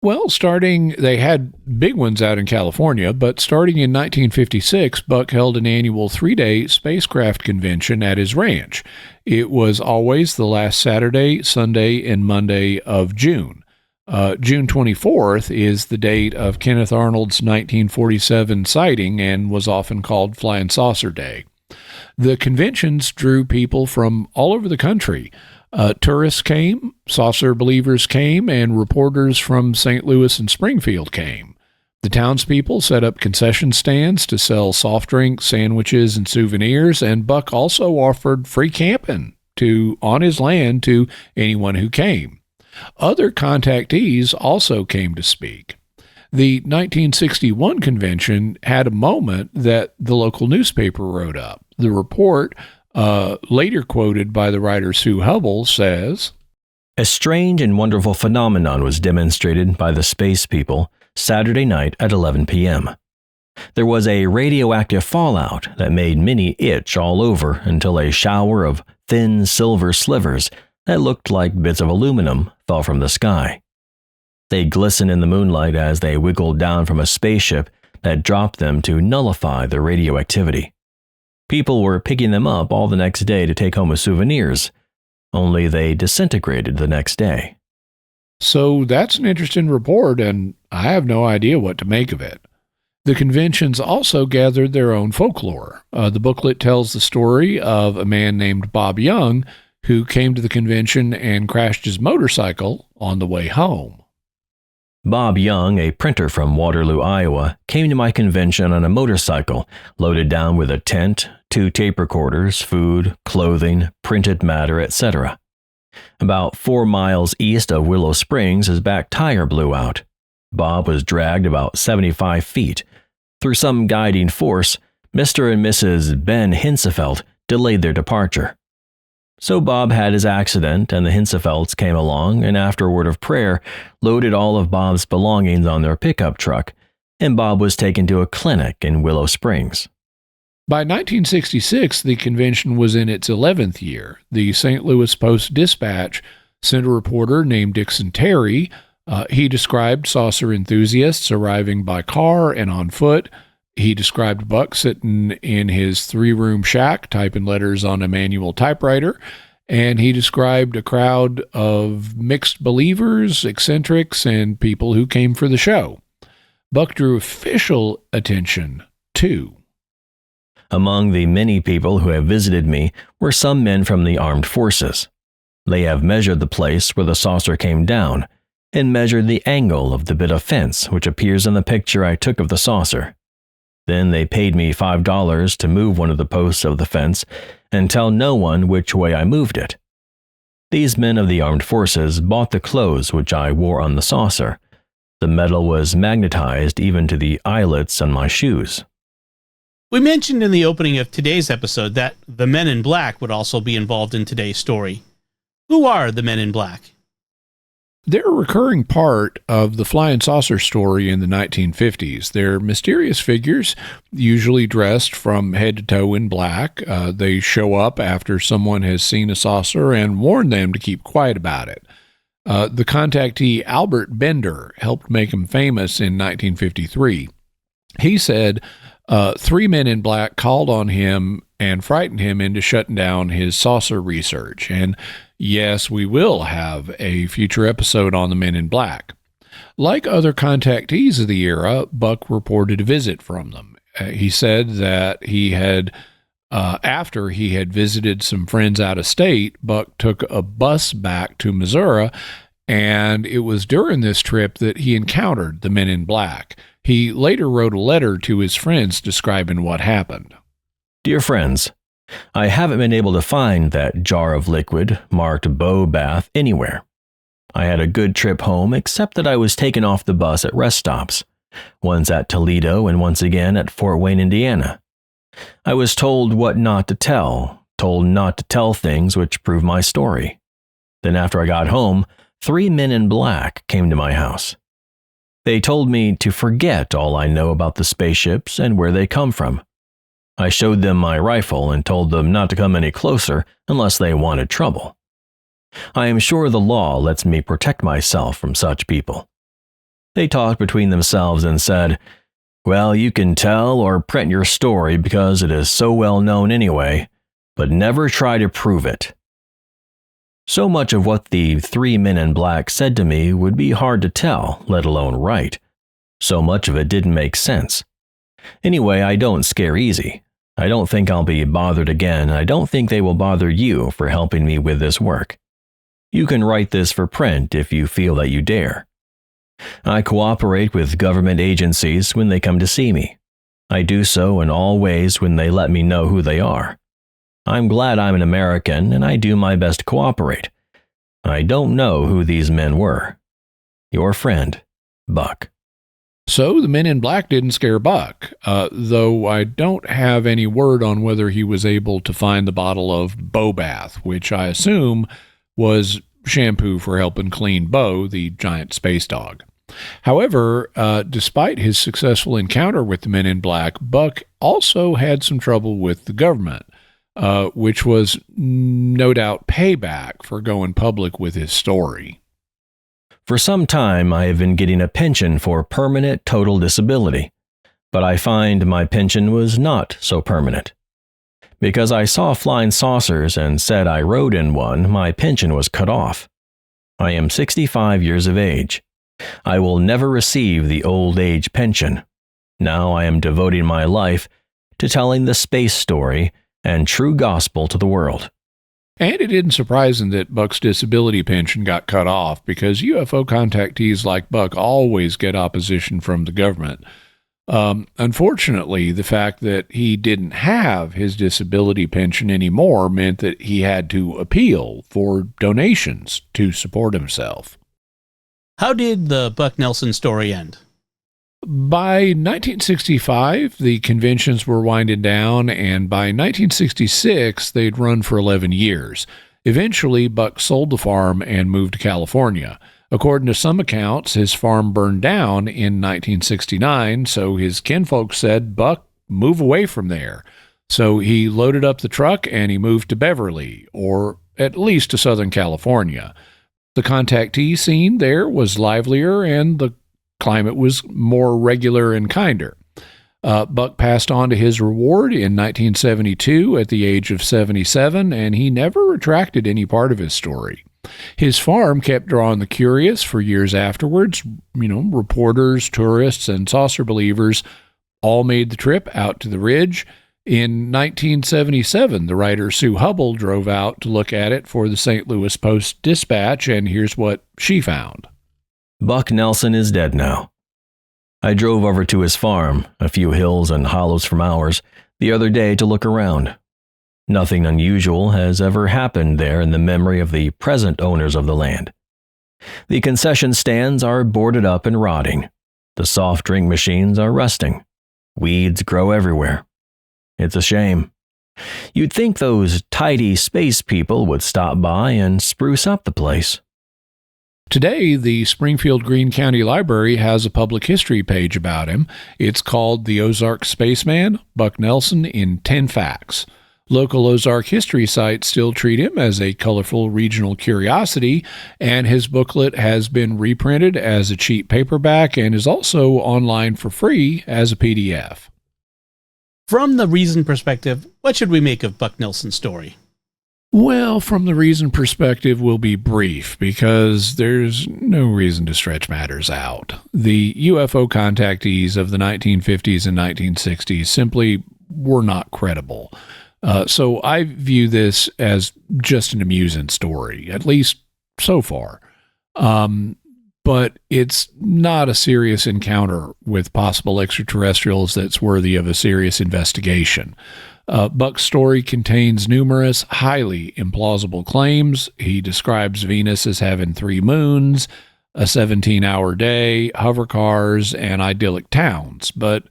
Well, they had big ones out in California, but starting in 1956, Buck held an annual 3-day spacecraft convention at his ranch. It was always the last Saturday, Sunday, and Monday of June. June 24th is the date of Kenneth Arnold's 1947 sighting and was often called Flying Saucer Day. The conventions drew people from all over the country. Tourists came, saucer believers came, and reporters from St. Louis and Springfield came. The townspeople set up concession stands to sell soft drinks, sandwiches, and souvenirs, and Buck also offered free camping on his land to anyone who came. Other contactees also came to speak. The 1961 convention had a moment that the local newspaper wrote up. The report, later quoted by the writer Sue Hubble, says, A strange and wonderful phenomenon was demonstrated by the space people Saturday night at 11 p.m. There was a radioactive fallout that made many itch all over until a shower of thin silver slivers that looked like bits of aluminum fell from the sky. They glistened in the moonlight as they wiggled down from a spaceship that dropped them to nullify the radioactivity. People were picking them up all the next day to take home as souvenirs, only they disintegrated the next day. So that's an interesting report, and I have no idea what to make of it. The conventions also gathered their own folklore. The booklet tells the story of a man named Bob Young who came to the convention and crashed his motorcycle on the way home. Bob Young, a printer from Waterloo, Iowa, came to my convention on a motorcycle loaded down with a tent, 2 tape recorders, food, clothing, printed matter, etc. About 4 miles east of Willow Springs, his back tire blew out. Bob was dragged about 75 feet. Through some guiding force, Mr. and Mrs. Ben Hinsefeld delayed their departure. So Bob had his accident, and the Hinsefelds came along, and after a word of prayer, loaded all of Bob's belongings on their pickup truck, and Bob was taken to a clinic in Willow Springs. By 1966, the convention was in its 11th year. The St. Louis Post-Dispatch sent a reporter named Dixon Terry. He described saucer enthusiasts arriving by car and on foot. He described Buck sitting in his 3-room shack typing letters on a manual typewriter, and he described a crowd of mixed believers, eccentrics, and people who came for the show. Buck drew official attention, too. Among the many people who have visited me were some men from the armed forces. They have measured the place where the saucer came down and measured the angle of the bit of fence which appears in the picture I took of the saucer. Then they paid me $5 to move one of the posts of the fence and tell no one which way I moved it. These men of the armed forces bought the clothes which I wore on the saucer. The metal was magnetized even to the eyelets on my shoes. We mentioned in the opening of today's episode that the Men in Black would also be involved in today's story. Who are the Men in Black? They're a recurring part of the flying saucer story in the 1950s. They're mysterious figures, usually dressed from head to toe in black. They show up after someone has seen a saucer and warned them to keep quiet about it. The contactee Albert Bender helped make him famous in 1953. He said 3 men in black called on him and frightened him into shutting down his saucer research. And yes, we will have a future episode on the Men in Black. Like other contactees of the era, Buck reported a visit from them. He said that he had, after he had visited some friends out of state, Buck took a bus back to Missouri, and it was during this trip that he encountered the Men in Black. He later wrote a letter to his friends describing what happened. Dear friends, I haven't been able to find that jar of liquid marked Bow Bath anywhere. I had a good trip home, except that I was taken off the bus at rest stops, once at Toledo and once again at Fort Wayne, Indiana. I was told what not to tell, told not to tell things which prove my story. Then after I got home, 3 men in black came to my house. They told me to forget all I know about the spaceships and where they come from. I showed them my rifle and told them not to come any closer unless they wanted trouble. I am sure the law lets me protect myself from such people. They talked between themselves and said, "Well, you can tell or print your story because it is so well known anyway, but never try to prove it." So much of what the 3 men in black said to me would be hard to tell, let alone write. So much of it didn't make sense. Anyway, I don't scare easy. I don't think I'll be bothered again, and I don't think they will bother you for helping me with this work. You can write this for print if you feel that you dare. I cooperate with government agencies when they come to see me. I do so in all ways when they let me know who they are. I'm glad I'm an American, and I do my best to cooperate. I don't know who these men were. Your friend, Buck. So the Men in Black didn't scare Buck, though I don't have any word on whether he was able to find the bottle of Bow Bath, which I assume was shampoo for helping clean Bo, the giant space dog. However, despite his successful encounter with the Men in Black, Buck also had some trouble with the government, which was no doubt payback for going public with his story. For some time, I have been getting a pension for permanent total disability, but I find my pension was not so permanent. Because I saw flying saucers and said I rode in one, my pension was cut off. I am 65 years of age. I will never receive the old age pension. Now I am devoting my life to telling the space story and true gospel to the world. And it isn't surprising that Buck's disability pension got cut off, because UFO contactees like Buck always get opposition from the government. Unfortunately, the fact that he didn't have his disability pension anymore meant that he had to appeal for donations to support himself. How did the Buck Nelson story end? By 1965, the conventions were winding down, and by 1966, they'd run for 11 years. Eventually, Buck sold the farm and moved to California. According to some accounts, his farm burned down in 1969, so his kinfolk said, "Buck, move away from there." So he loaded up the truck and he moved to Beverly, or at least to Southern California. The contactee scene there was livelier, and the climate was more regular and kinder. Buck passed on to his reward in 1972 at the age of 77, and he never retracted any part of his story. His farm kept drawing the curious for years afterwards. Reporters, tourists, and saucer believers all made the trip out to the ridge, In 1977, the writer Sue Hubble drove out to look at it for the St. Louis Post-Dispatch, and here's what she found. Buck Nelson is dead now. I drove over to his farm, a few hills and hollows from ours, the other day to look around. Nothing unusual has ever happened there in the memory of the present owners of the land. The concession stands are boarded up and rotting. The soft drink machines are rusting. Weeds grow everywhere. It's a shame. You'd think those tidy space people would stop by and spruce up the place. Today, the Springfield Greene County Library has a public history page about him. It's called The Ozark Spaceman, Buck Nelson in 10 Facts. Local Ozark history sites still treat him as a colorful regional curiosity, and his booklet has been reprinted as a cheap paperback and is also online for free as a PDF. From the Reason perspective, what should we make of Buck Nelson's story? Well, from the Reason perspective, we'll be brief because there's no reason to stretch matters out. The UFO contactees of the 1950s and 1960s simply were not credible. So I view this as just an amusing story, at least so far. But it's not a serious encounter with possible extraterrestrials that's worthy of a serious investigation. Buck's story contains numerous highly implausible claims. He describes Venus as having 3 moons, a 17-hour day, hover cars, and idyllic towns. But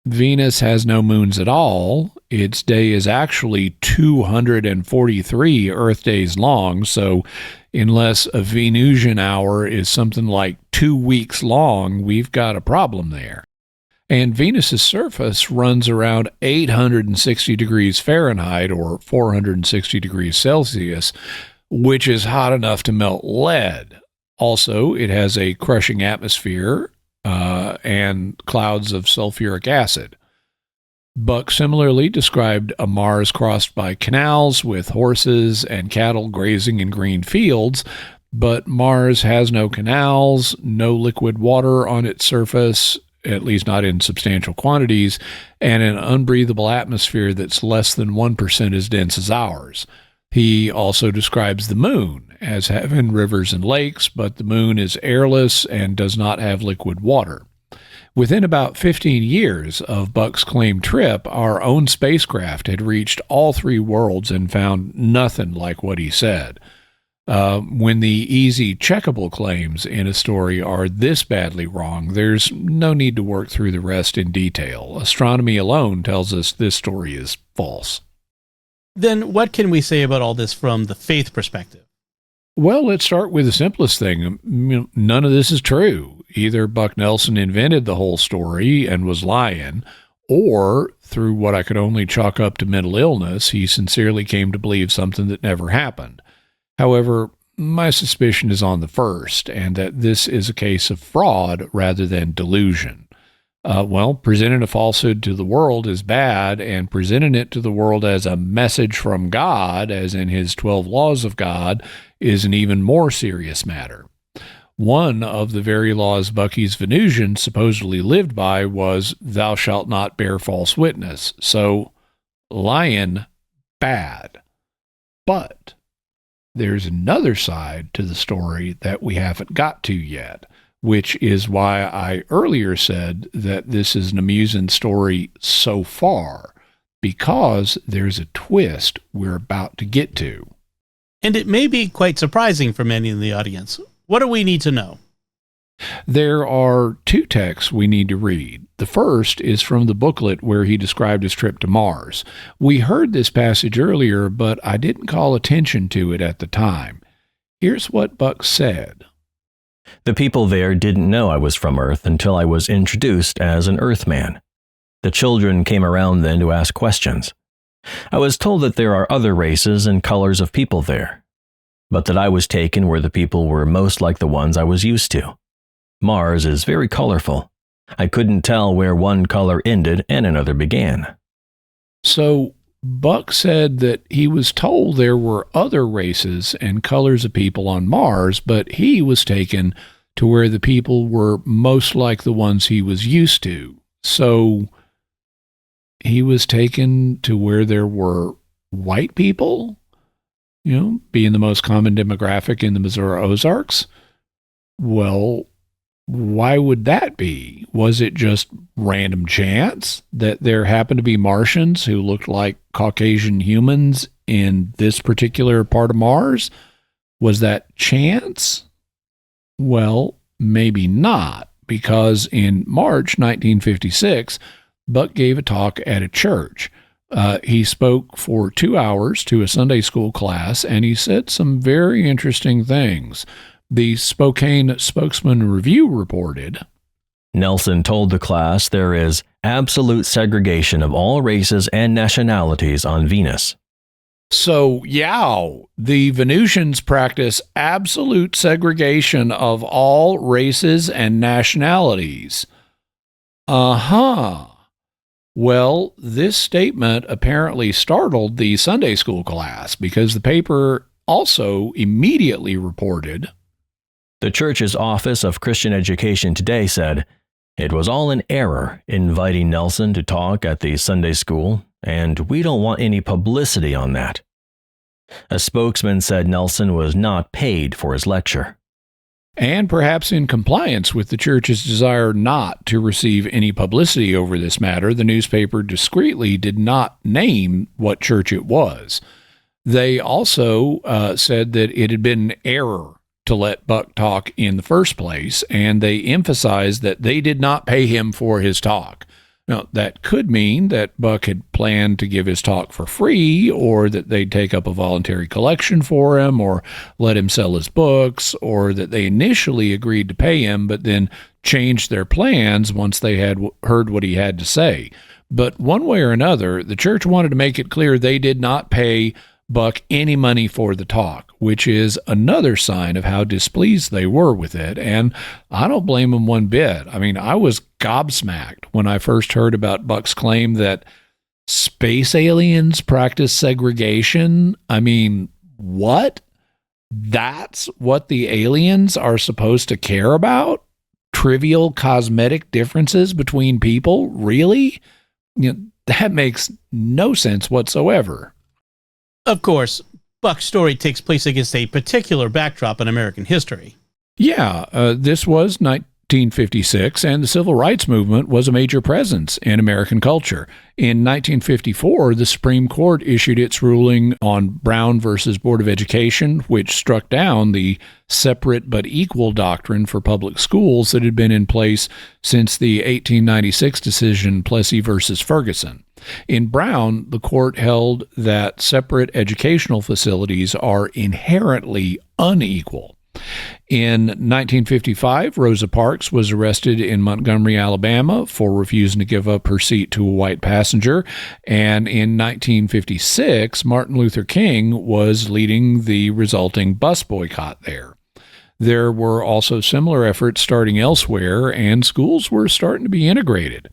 Venus has no moons at all. Its day is actually 243 Earth days long, so unless a Venusian hour is something like 2 weeks long, we've got a problem there. And Venus's surface runs around 860 degrees Fahrenheit or 460 degrees Celsius, which is hot enough to melt lead. Also, it has a crushing atmosphere and clouds of sulfuric acid. Buck similarly described a Mars crossed by canals with horses and cattle grazing in green fields, but Mars has no canals, no liquid water on its surface, at least not in substantial quantities, and an unbreathable atmosphere that's less than 1% as dense as ours. He also describes the moon as having rivers and lakes, but the moon is airless and does not have liquid water. Within about 15 years of Buck's claimed trip, our own spacecraft had reached all 3 worlds and found nothing like what he said. When the easy checkable claims in a story are this badly wrong, there's no need to work through the rest in detail. Astronomy alone tells us this story is false. Then what can we say about all this from the faith perspective? Well, let's start with the simplest thing. None of this is true. Either Buck Nelson invented the whole story and was lying, or through what I could only chalk up to mental illness, he sincerely came to believe something that never happened. However, my suspicion is on the first, and that this is a case of fraud rather than delusion. Presenting a falsehood to the world is bad, and presenting it to the world as a message from God, as in his 12 laws of God, is an even more serious matter. One of the very laws Bucky's Venusian supposedly lived by was, "Thou shalt not bear false witness." So, lying, bad. But there's another side to the story that we haven't got to yet, which is why I earlier said that this is an amusing story so far, because there's a twist we're about to get to. And it may be quite surprising for many in the audience. What do we need to know? There are 2 texts we need to read. The first is from the booklet where he described his trip to Mars. We heard this passage earlier, but I didn't call attention to it at the time. Here's what Buck said. The people there didn't know I was from Earth until I was introduced as an Earthman. The children came around then to ask questions. I was told that there are other races and colors of people there, but that I was taken where the people were most like the ones I was used to. Mars is very colorful. I couldn't tell where one color ended and another began. So Buck said that he was told there were other races and colors of people on Mars, but he was taken to where the people were most like the ones he was used to. So he was taken to where there were white people, being the most common demographic in the Missouri Ozarks. Well, why would that be? Was it just random chance that there happened to be Martians who looked like Caucasian humans in this particular part of Mars? Was that chance? Well, maybe not, because in March 1956, Buck gave a talk at a church. He spoke for 2 hours to a Sunday school class, and he said some very interesting things. The Spokane Spokesman Review reported, Nelson told the class there is absolute segregation of all races and nationalities on Venus. So, the Venusians practice absolute segregation of all races and nationalities. Well, this statement apparently startled the Sunday school class because the paper also immediately reported, the church's Office of Christian Education today said, it was all an error inviting Nelson to talk at the Sunday school, and we don't want any publicity on that. A spokesman said Nelson was not paid for his lecture. And perhaps in compliance with the church's desire not to receive any publicity over this matter, the newspaper discreetly did not name what church it was. They also said that it had been an error to let Buck talk in the first place, and they emphasized that they did not pay him for his talk. Now, that could mean that Buck had planned to give his talk for free, or that they'd take up a voluntary collection for him, or let him sell his books, or that they initially agreed to pay him, but then changed their plans once they had heard what he had to say. But one way or another, the church wanted to make it clear they did not pay Buck any money for the talk, which is another sign of how displeased they were with it, and I don't blame them one bit. I mean, I was gobsmacked when I first heard about Buck's claim that space aliens practice segregation. I mean, what? That's what the aliens are supposed to care about? Trivial cosmetic differences between people? Really? That makes no sense whatsoever. Of course, Buck's story takes place against a particular backdrop in American history. This was 1956, and the Civil Rights Movement was a major presence in American culture. In 1954, the Supreme Court issued its ruling on Brown versus Board of Education, which struck down the separate but equal doctrine for public schools that had been in place since the 1896 decision Plessy versus Ferguson. In Brown, the court held that separate educational facilities are inherently unequal. In 1955, Rosa Parks was arrested in Montgomery, Alabama for refusing to give up her seat to a white passenger. And in 1956, Martin Luther King was leading the resulting bus boycott there. There were also similar efforts starting elsewhere, and schools were starting to be integrated.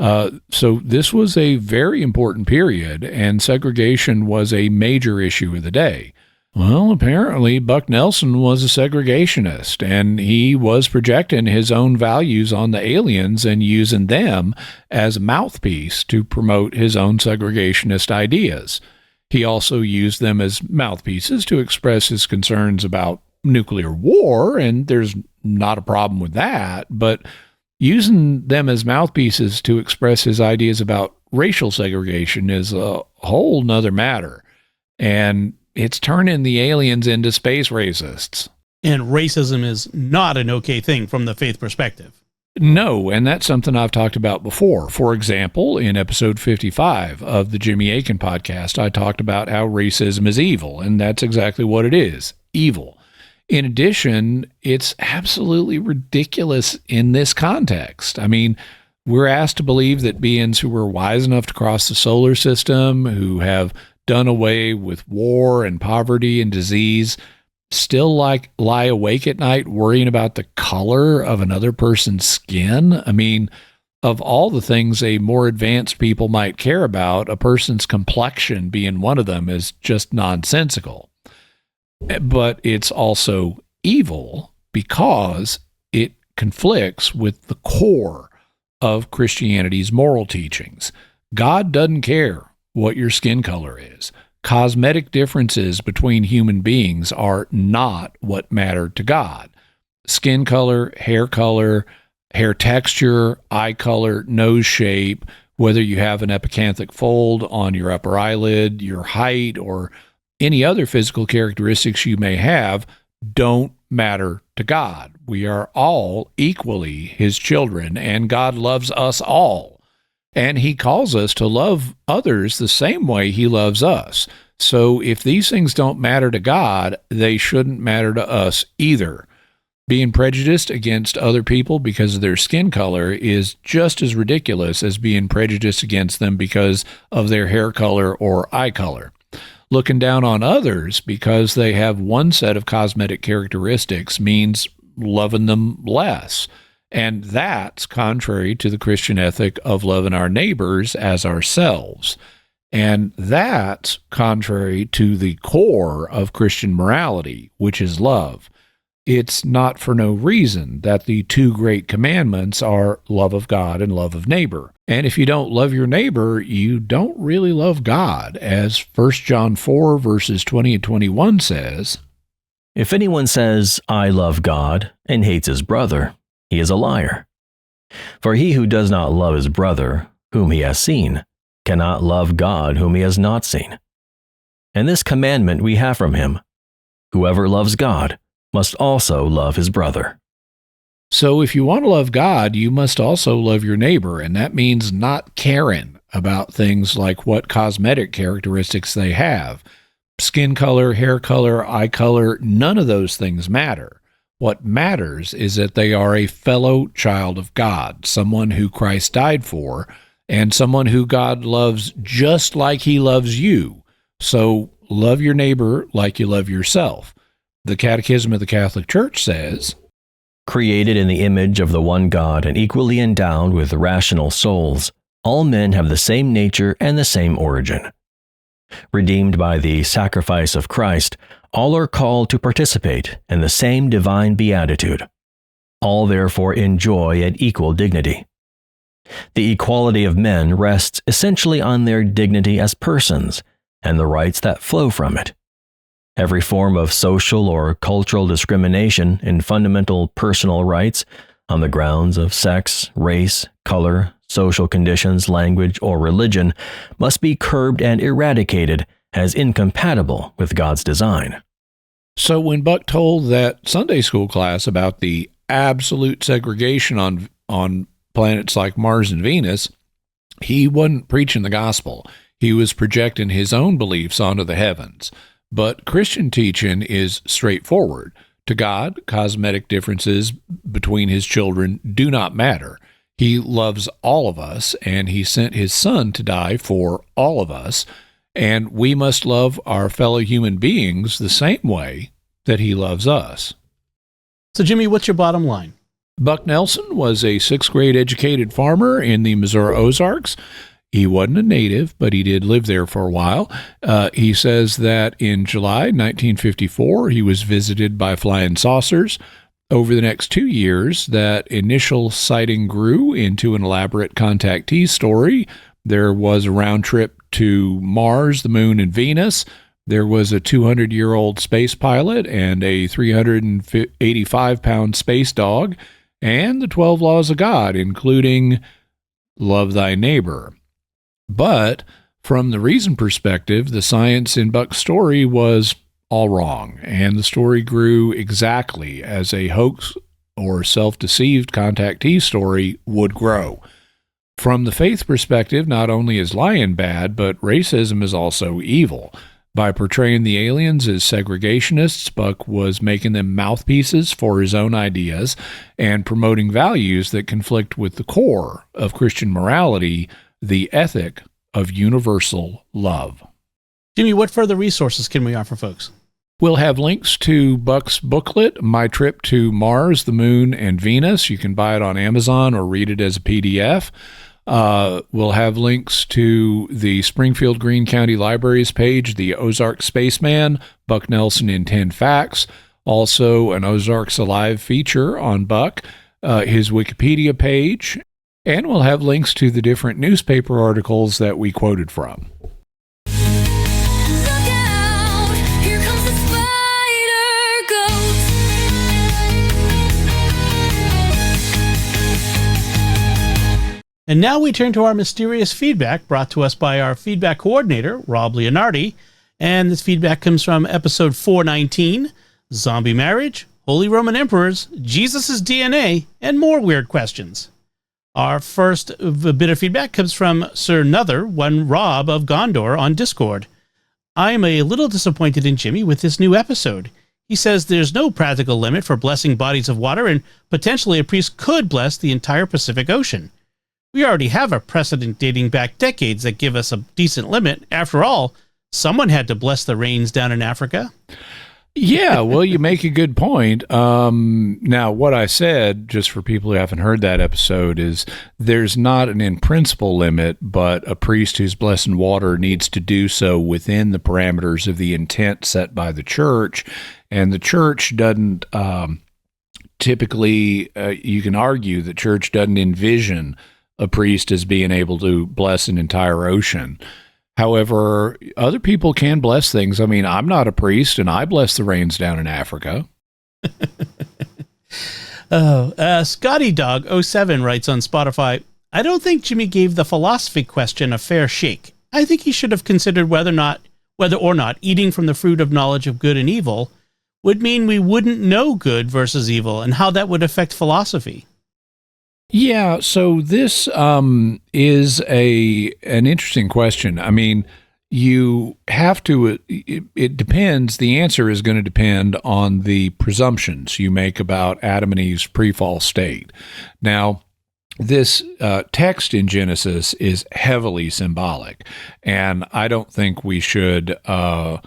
So this was a very important period, and segregation was a major issue of the day. Well, apparently Buck Nelson was a segregationist, and he was projecting his own values on the aliens and using them as a mouthpiece to promote his own segregationist ideas. He also used them as mouthpieces to express his concerns about nuclear war, and there's not a problem with that, but using them as mouthpieces to express his ideas about racial segregation is a whole nother matter. And it's turning the aliens into space racists. And racism is not an okay thing from the faith perspective. No, and that's something I've talked about before. For example, in episode 55 of the Jimmy Akin podcast, I talked about how racism is evil, and that's exactly what it is, evil. In addition, it's absolutely ridiculous in this context. I mean, we're asked to believe that beings who were wise enough to cross the solar system, who have done away with war and poverty and disease, still lie awake at night worrying about the color of another person's skin. I mean, of all the things a more advanced people might care about, a person's complexion being one of them is just nonsensical. But it's also evil because it conflicts with the core of Christianity's moral teachings. God doesn't care what your skin color is. Cosmetic differences between human beings are not what matter to God. Skin color, hair texture, eye color, nose shape, whether you have an epicanthic fold on your upper eyelid, your height, or any other physical characteristics you may have don't matter to God. We are all equally his children, and God loves us all. And he calls us to love others the same way he loves us. So if these things don't matter to God, they shouldn't matter to us either. Being prejudiced against other people because of their skin color is just as ridiculous as being prejudiced against them because of their hair color or eye color. Looking down on others because they have one set of cosmetic characteristics means loving them less. And that's contrary to the Christian ethic of loving our neighbors as ourselves. And that's contrary to the core of Christian morality, which is love. It's not for no reason that the two great commandments are love of God and love of neighbor. And if you don't love your neighbor, you don't really love God, as 1 John 4 verses 20 and 21 says, If anyone says, I love God, and hates his brother, he is a liar. For he who does not love his brother, whom he has seen, cannot love God whom he has not seen. And this commandment we have from him, whoever loves God must also love his brother. So if you want to love God, you must also love your neighbor, and that means not caring about things like what cosmetic characteristics they have. Skin color, hair color, eye color, none of those things matter. What matters is that they are a fellow child of God, someone who Christ died for, and someone who God loves just like he loves you. So love your neighbor like you love yourself. The Catechism of the Catholic Church says, Created in the image of the one God and equally endowed with rational souls, all men have the same nature and the same origin. Redeemed by the sacrifice of Christ, all are called to participate in the same divine beatitude. All therefore enjoy an equal dignity. The equality of men rests essentially on their dignity as persons and the rights that flow from it. Every form of social or cultural discrimination in fundamental personal rights on the grounds of sex, race, color, social conditions, language, or religion must be curbed and eradicated as incompatible with God's design. So when Buck told that Sunday school class about the absolute segregation on planets like Mars and Venus, he wasn't preaching the gospel. He was projecting his own beliefs onto the heavens. But Christian teaching is straightforward. To God, cosmetic differences between his children do not matter. He loves all of us, and he sent his son to die for all of us, and we must love our fellow human beings the same way that he loves us. So, Jimmy, what's your bottom line? Buck Nelson was a sixth-grade educated farmer in the Missouri Ozarks. He wasn't a native, but he did live there for a while. He says that in July 1954, he was visited by flying saucers. Over the next 2 years, that initial sighting grew into an elaborate contactee story. There was a round trip to Mars, the Moon, and Venus. There was a 200-year-old space pilot and a 385-pound space dog, and the 12 laws of God, including love thy neighbor. But from the reason perspective, the science in Buck's story was all wrong, and the story grew exactly as a hoax or self-deceived contactee story would grow. From the faith perspective, not only is lying bad, but racism is also evil. By portraying the aliens as segregationists, Buck was making them mouthpieces for his own ideas and promoting values that conflict with the core of Christian morality, the ethic of universal love. Jimmy, what further resources can we offer folks? We'll have links to Buck's booklet, My Trip to Mars, the Moon, and Venus. You can buy it on Amazon or read it as a PDF. We'll have links to the Springfield Greene County Libraries page, the Ozark Spaceman, Buck Nelson in 10 Facts, also an Ozarks Alive feature on Buck, his Wikipedia page, And we'll have links to the different newspaper articles that we quoted from. Look out! Here comes the spider goat. And now we turn to our mysterious feedback brought to us by our feedback coordinator, Rob Leonardi. And this feedback comes from episode 419, Zombie Marriage, Holy Roman Emperors, Jesus' DNA, and more weird questions. Our first bit of feedback comes from Sir Nother, one Rob of Gondor on Discord. I'm a little disappointed in Jimmy with this new episode. He says there's no practical limit for blessing bodies of water, and potentially a priest could bless the entire Pacific Ocean. We already have a precedent dating back decades that give us a decent limit. After all, someone had to bless the rains down in Africa. Yeah, well, you make a good point. Now, what I said, just for people who haven't heard that episode, is there's not an in-principle limit, but a priest who's blessing water needs to do so within the parameters of the intent set by the church. And the church doesn't typically, you can argue the church doesn't envision a priest as being able to bless an entire ocean. However, other people can bless things. I mean, I'm not a priest, and I bless the rains down in Africa. Scotty Dog 07 writes on Spotify, I don't think Jimmy gave the philosophy question a fair shake. I think he should have considered whether or not eating from the fruit of knowledge of good and evil would mean we wouldn't know good versus evil, and how that would affect philosophy. Yeah, so this is an interesting question. I mean, you have to, it depends, the answer is going to depend on the presumptions you make about Adam and Eve's pre-fall state. Now, this text in Genesis is heavily symbolic, and I don't think we should assume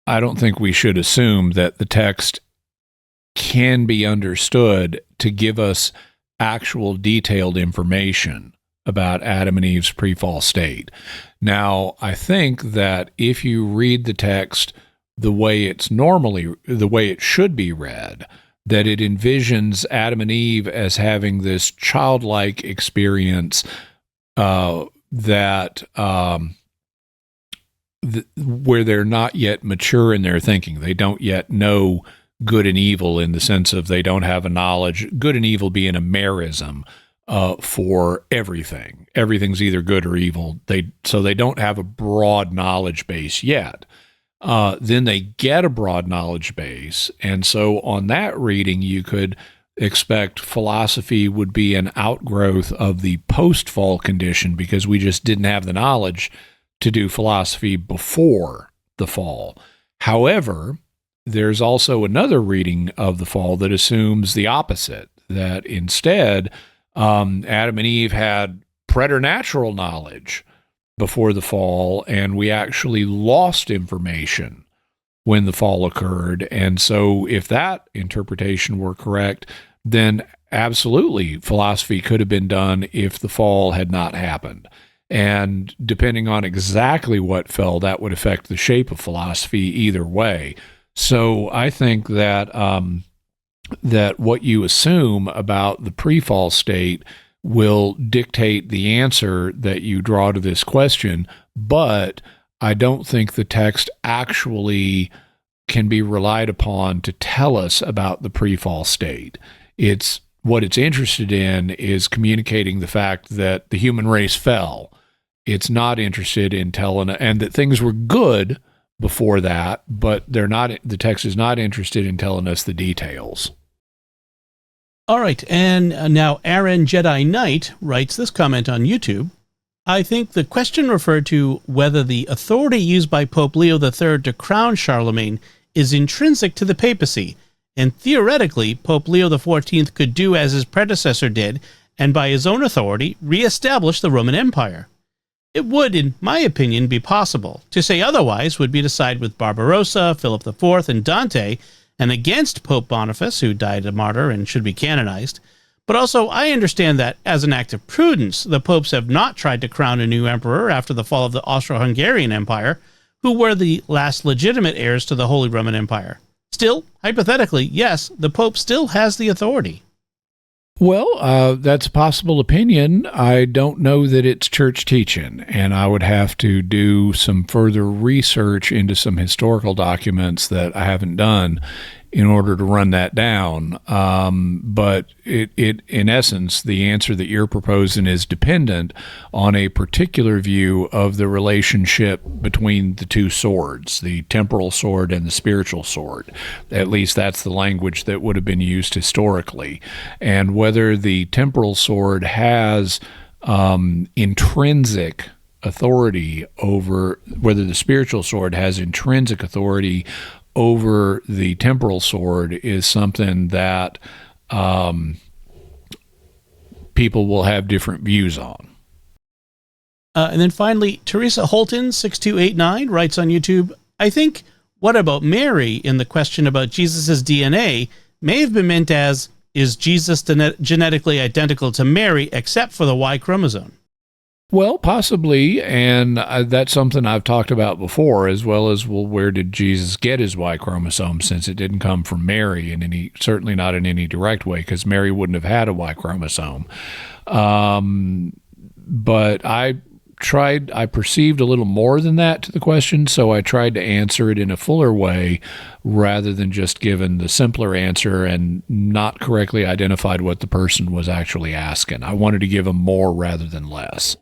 that the text can be understood to give us actual detailed information about Adam and Eve's pre-fall state. Now, I think that if you read the text the way it should be read, that it envisions Adam and Eve as having this childlike experience where they're not yet mature in their thinking. They don't yet know good and evil in the sense of they don't have a knowledge, good and evil being a merism for everything. Everything's either good or evil. So they don't have a broad knowledge base yet. Then they get a broad knowledge base. And so on that reading, you could expect philosophy would be an outgrowth of the post-fall condition because we just didn't have the knowledge to do philosophy before the fall. However, there's also another reading of the fall that assumes the opposite, that instead Adam and Eve had preternatural knowledge before the fall, and we actually lost information when the fall occurred. And so if that interpretation were correct, then absolutely philosophy could have been done if the fall had not happened. And depending on exactly what fell, that would affect the shape of philosophy either way. So I think that that what you assume about the pre-fall state will dictate the answer that you draw to this question, but I don't think the text actually can be relied upon to tell us about the pre-fall state. What it's interested in is communicating the fact that the human race fell. It's not interested in telling, and that things were good before that, but the text is not interested in telling us the details. All right, and now Aaron Jedi Knight writes this comment on YouTube. I think the question referred to whether the authority used by Pope Leo III to crown Charlemagne is intrinsic to the papacy, and theoretically Pope Leo XIV could do as his predecessor did, and by his own authority re-establish the Roman Empire. It would, in my opinion, be possible. To say otherwise would be to side with Barbarossa, Philip IV, and Dante, and against Pope Boniface, who died a martyr and should be canonized. But also, I understand that, as an act of prudence, the popes have not tried to crown a new emperor after the fall of the Austro-Hungarian Empire, who were the last legitimate heirs to the Holy Roman Empire. Still, hypothetically, yes, the pope still has the authority. Well, that's a possible opinion. I don't know that it's church teaching, and I would have to do some further research into some historical documents that I haven't done in order to run that down. But it, in essence, the answer that you're proposing is dependent on a particular view of the relationship between the two swords, the temporal sword and the spiritual sword. At least that's the language that would have been used historically. And whether the temporal sword has intrinsic authority over, whether the spiritual sword has intrinsic authority over the temporal sword is something that people will have different views on. And then finally, Teresa Holton, 6289, writes on YouTube, I think, what about Mary in the question about Jesus' DNA may have been meant as, is Jesus genetically identical to Mary except for the Y chromosome? Well, possibly, and that's something I've talked about before, as well as, well, where did Jesus get his Y chromosome, since it didn't come from Mary in any, certainly not in any direct way, because Mary wouldn't have had a Y chromosome. But I perceived a little more than that to the question, so I tried to answer it in a fuller way rather than just giving the simpler answer and not correctly identified what the person was actually asking. I wanted to give them more rather than less.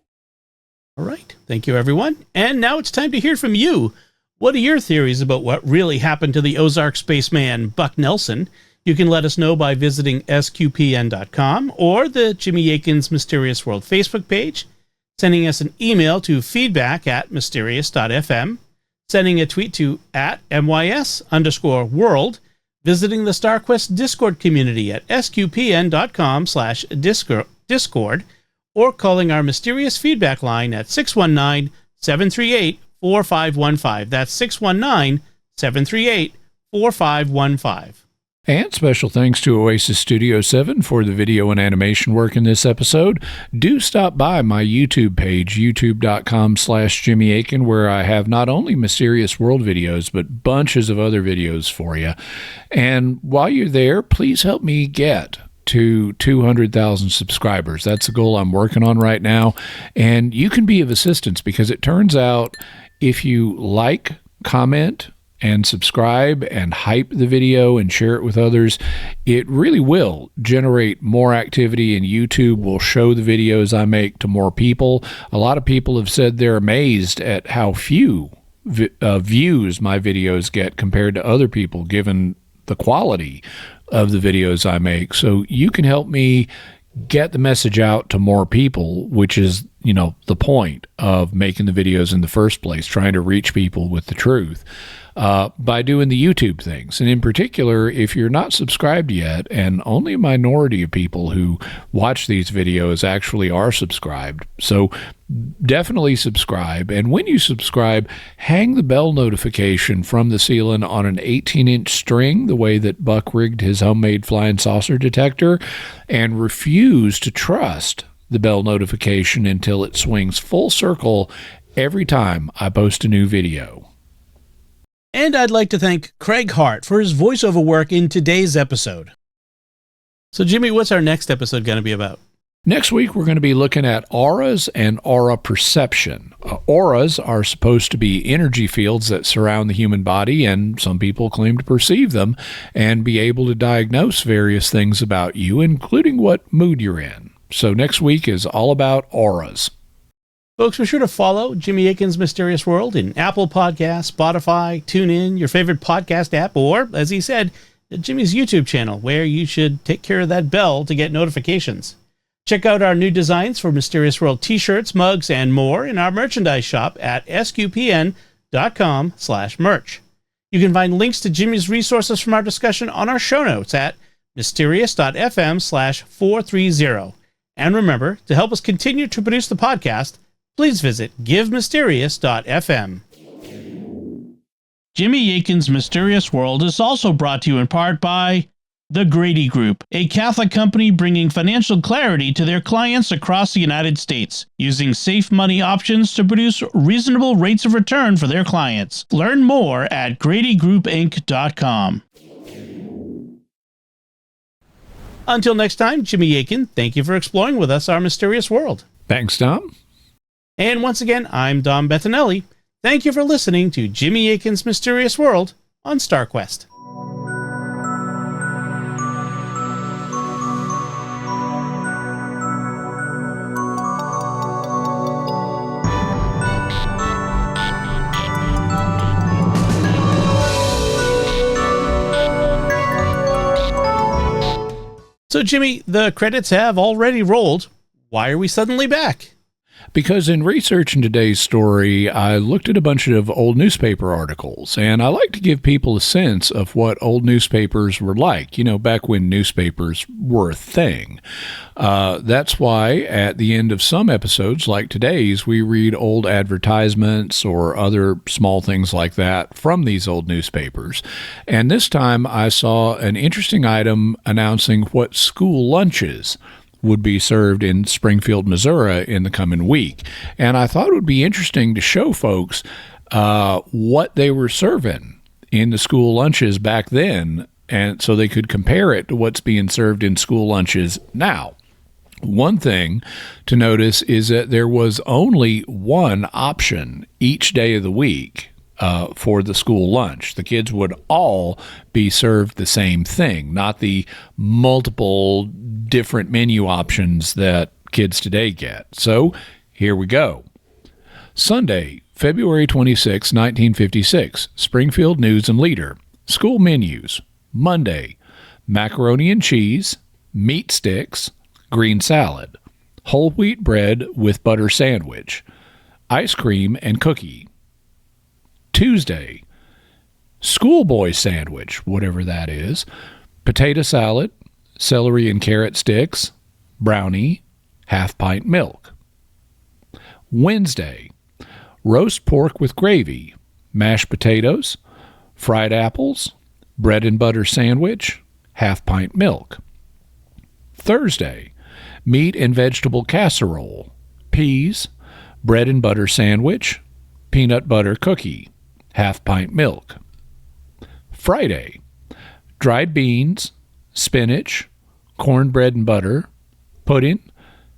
All right. Thank you, everyone. And now it's time to hear from you. What are your theories about what really happened to the Ozark Spaceman, Buck Nelson? You can let us know by visiting sqpn.com or the Jimmy Akin's Mysterious World Facebook page, sending us an email to feedback@mysterious.fm, sending a tweet to @mys_world, visiting the StarQuest Discord community at sqpn.com/discord, or calling our mysterious feedback line at 619-738-4515. That's 619-738-4515. And special thanks to Oasis Studio 7 for the video and animation work in this episode. Do stop by my YouTube page, youtube.com/Jimmy Akin, where I have not only Mysterious World videos, but bunches of other videos for you. And while you're there, please help me get to 200,000 subscribers. That's the goal I'm working on right now. And you can be of assistance, because it turns out if you like, comment, and subscribe and hype the video and share it with others, it really will generate more activity, and YouTube will show the videos I make to more people. A lot of people have said they're amazed at how few views my videos get compared to other people, given the quality of the videos I make. So you can help me get the message out to more people, which is, the point of making the videos in the first place, trying to reach people with the truth, by doing the YouTube things. And in particular, if you're not subscribed yet, and only a minority of people who watch these videos actually are subscribed, so definitely subscribe. And when you subscribe, hang the bell notification from the ceiling on an 18-inch string, the way that Buck rigged his homemade flying saucer detector, and refuse to trust the bell notification until it swings full circle every time I post a new video. And I'd like to thank Craig Hart for his voiceover work in today's episode. So, Jimmy, what's our next episode going to be about? Next week, we're going to be looking at auras and aura perception. Auras are supposed to be energy fields that surround the human body, and some people claim to perceive them and be able to diagnose various things about you, including what mood you're in. So next week is all about auras. Folks, be sure to follow Jimmy Akin's Mysterious World in Apple Podcasts, Spotify, TuneIn, your favorite podcast app, or, as he said, Jimmy's YouTube channel, where you should take care of that bell to get notifications. Check out our new designs for Mysterious World t-shirts, mugs, and more in our merchandise shop at sqpn.com/merch. You can find links to Jimmy's resources from our discussion on our show notes at mysterious.fm/430. And remember, to help us continue to produce the podcast, please visit givemysterious.fm. Jimmy Akin's Mysterious World is also brought to you in part by the Grady Group, a Catholic company bringing financial clarity to their clients across the United States, using safe money options to produce reasonable rates of return for their clients. Learn more at gradygroupinc.com. Until next time, Jimmy Akin, thank you for exploring with us our mysterious world. Thanks, Dom. And once again, I'm Dom Bettinelli. Thank you for listening to Jimmy Akin's Mysterious World on StarQuest. So, Jimmy, the credits have already rolled. Why are we suddenly back? Because in researching today's story, I looked at a bunch of old newspaper articles, and I like to give people a sense of what old newspapers were like, back when newspapers were a thing. That's why at the end of some episodes, like today's, we read old advertisements or other small things like that from these old newspapers. And this time I saw an interesting item announcing what school lunches would be served in Springfield, Missouri in the coming week. And I thought it would be interesting to show folks what they were serving in the school lunches back then, and so they could compare it to what's being served in school lunches now. One thing to notice is that there was only one option each day of the week for the school lunch. The kids would all be served the same thing, not the multiple different menu options that kids today get. So here we go. Sunday, February 26, 1956, Springfield News and Leader. School menus. Monday, macaroni and cheese, meat sticks, green salad, whole wheat bread with butter sandwich, ice cream and cookie. Tuesday, schoolboy sandwich, whatever that is, potato salad, celery and carrot sticks, brownie, half-pint milk. Wednesday, roast pork with gravy, mashed potatoes, fried apples, bread and butter sandwich, half-pint milk. Thursday, meat and vegetable casserole, peas, bread and butter sandwich, peanut butter cookie, half-pint milk. Friday, dried beans, spinach, cornbread and butter, pudding,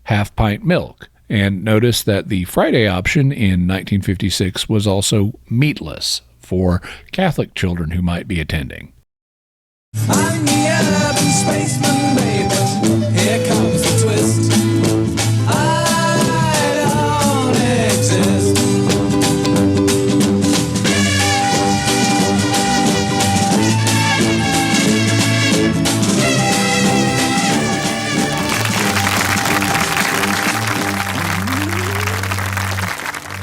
half-pint milk. And notice that the Friday option in 1956 was also meatless for Catholic children who might be attending. I'm the Spaceman, baby.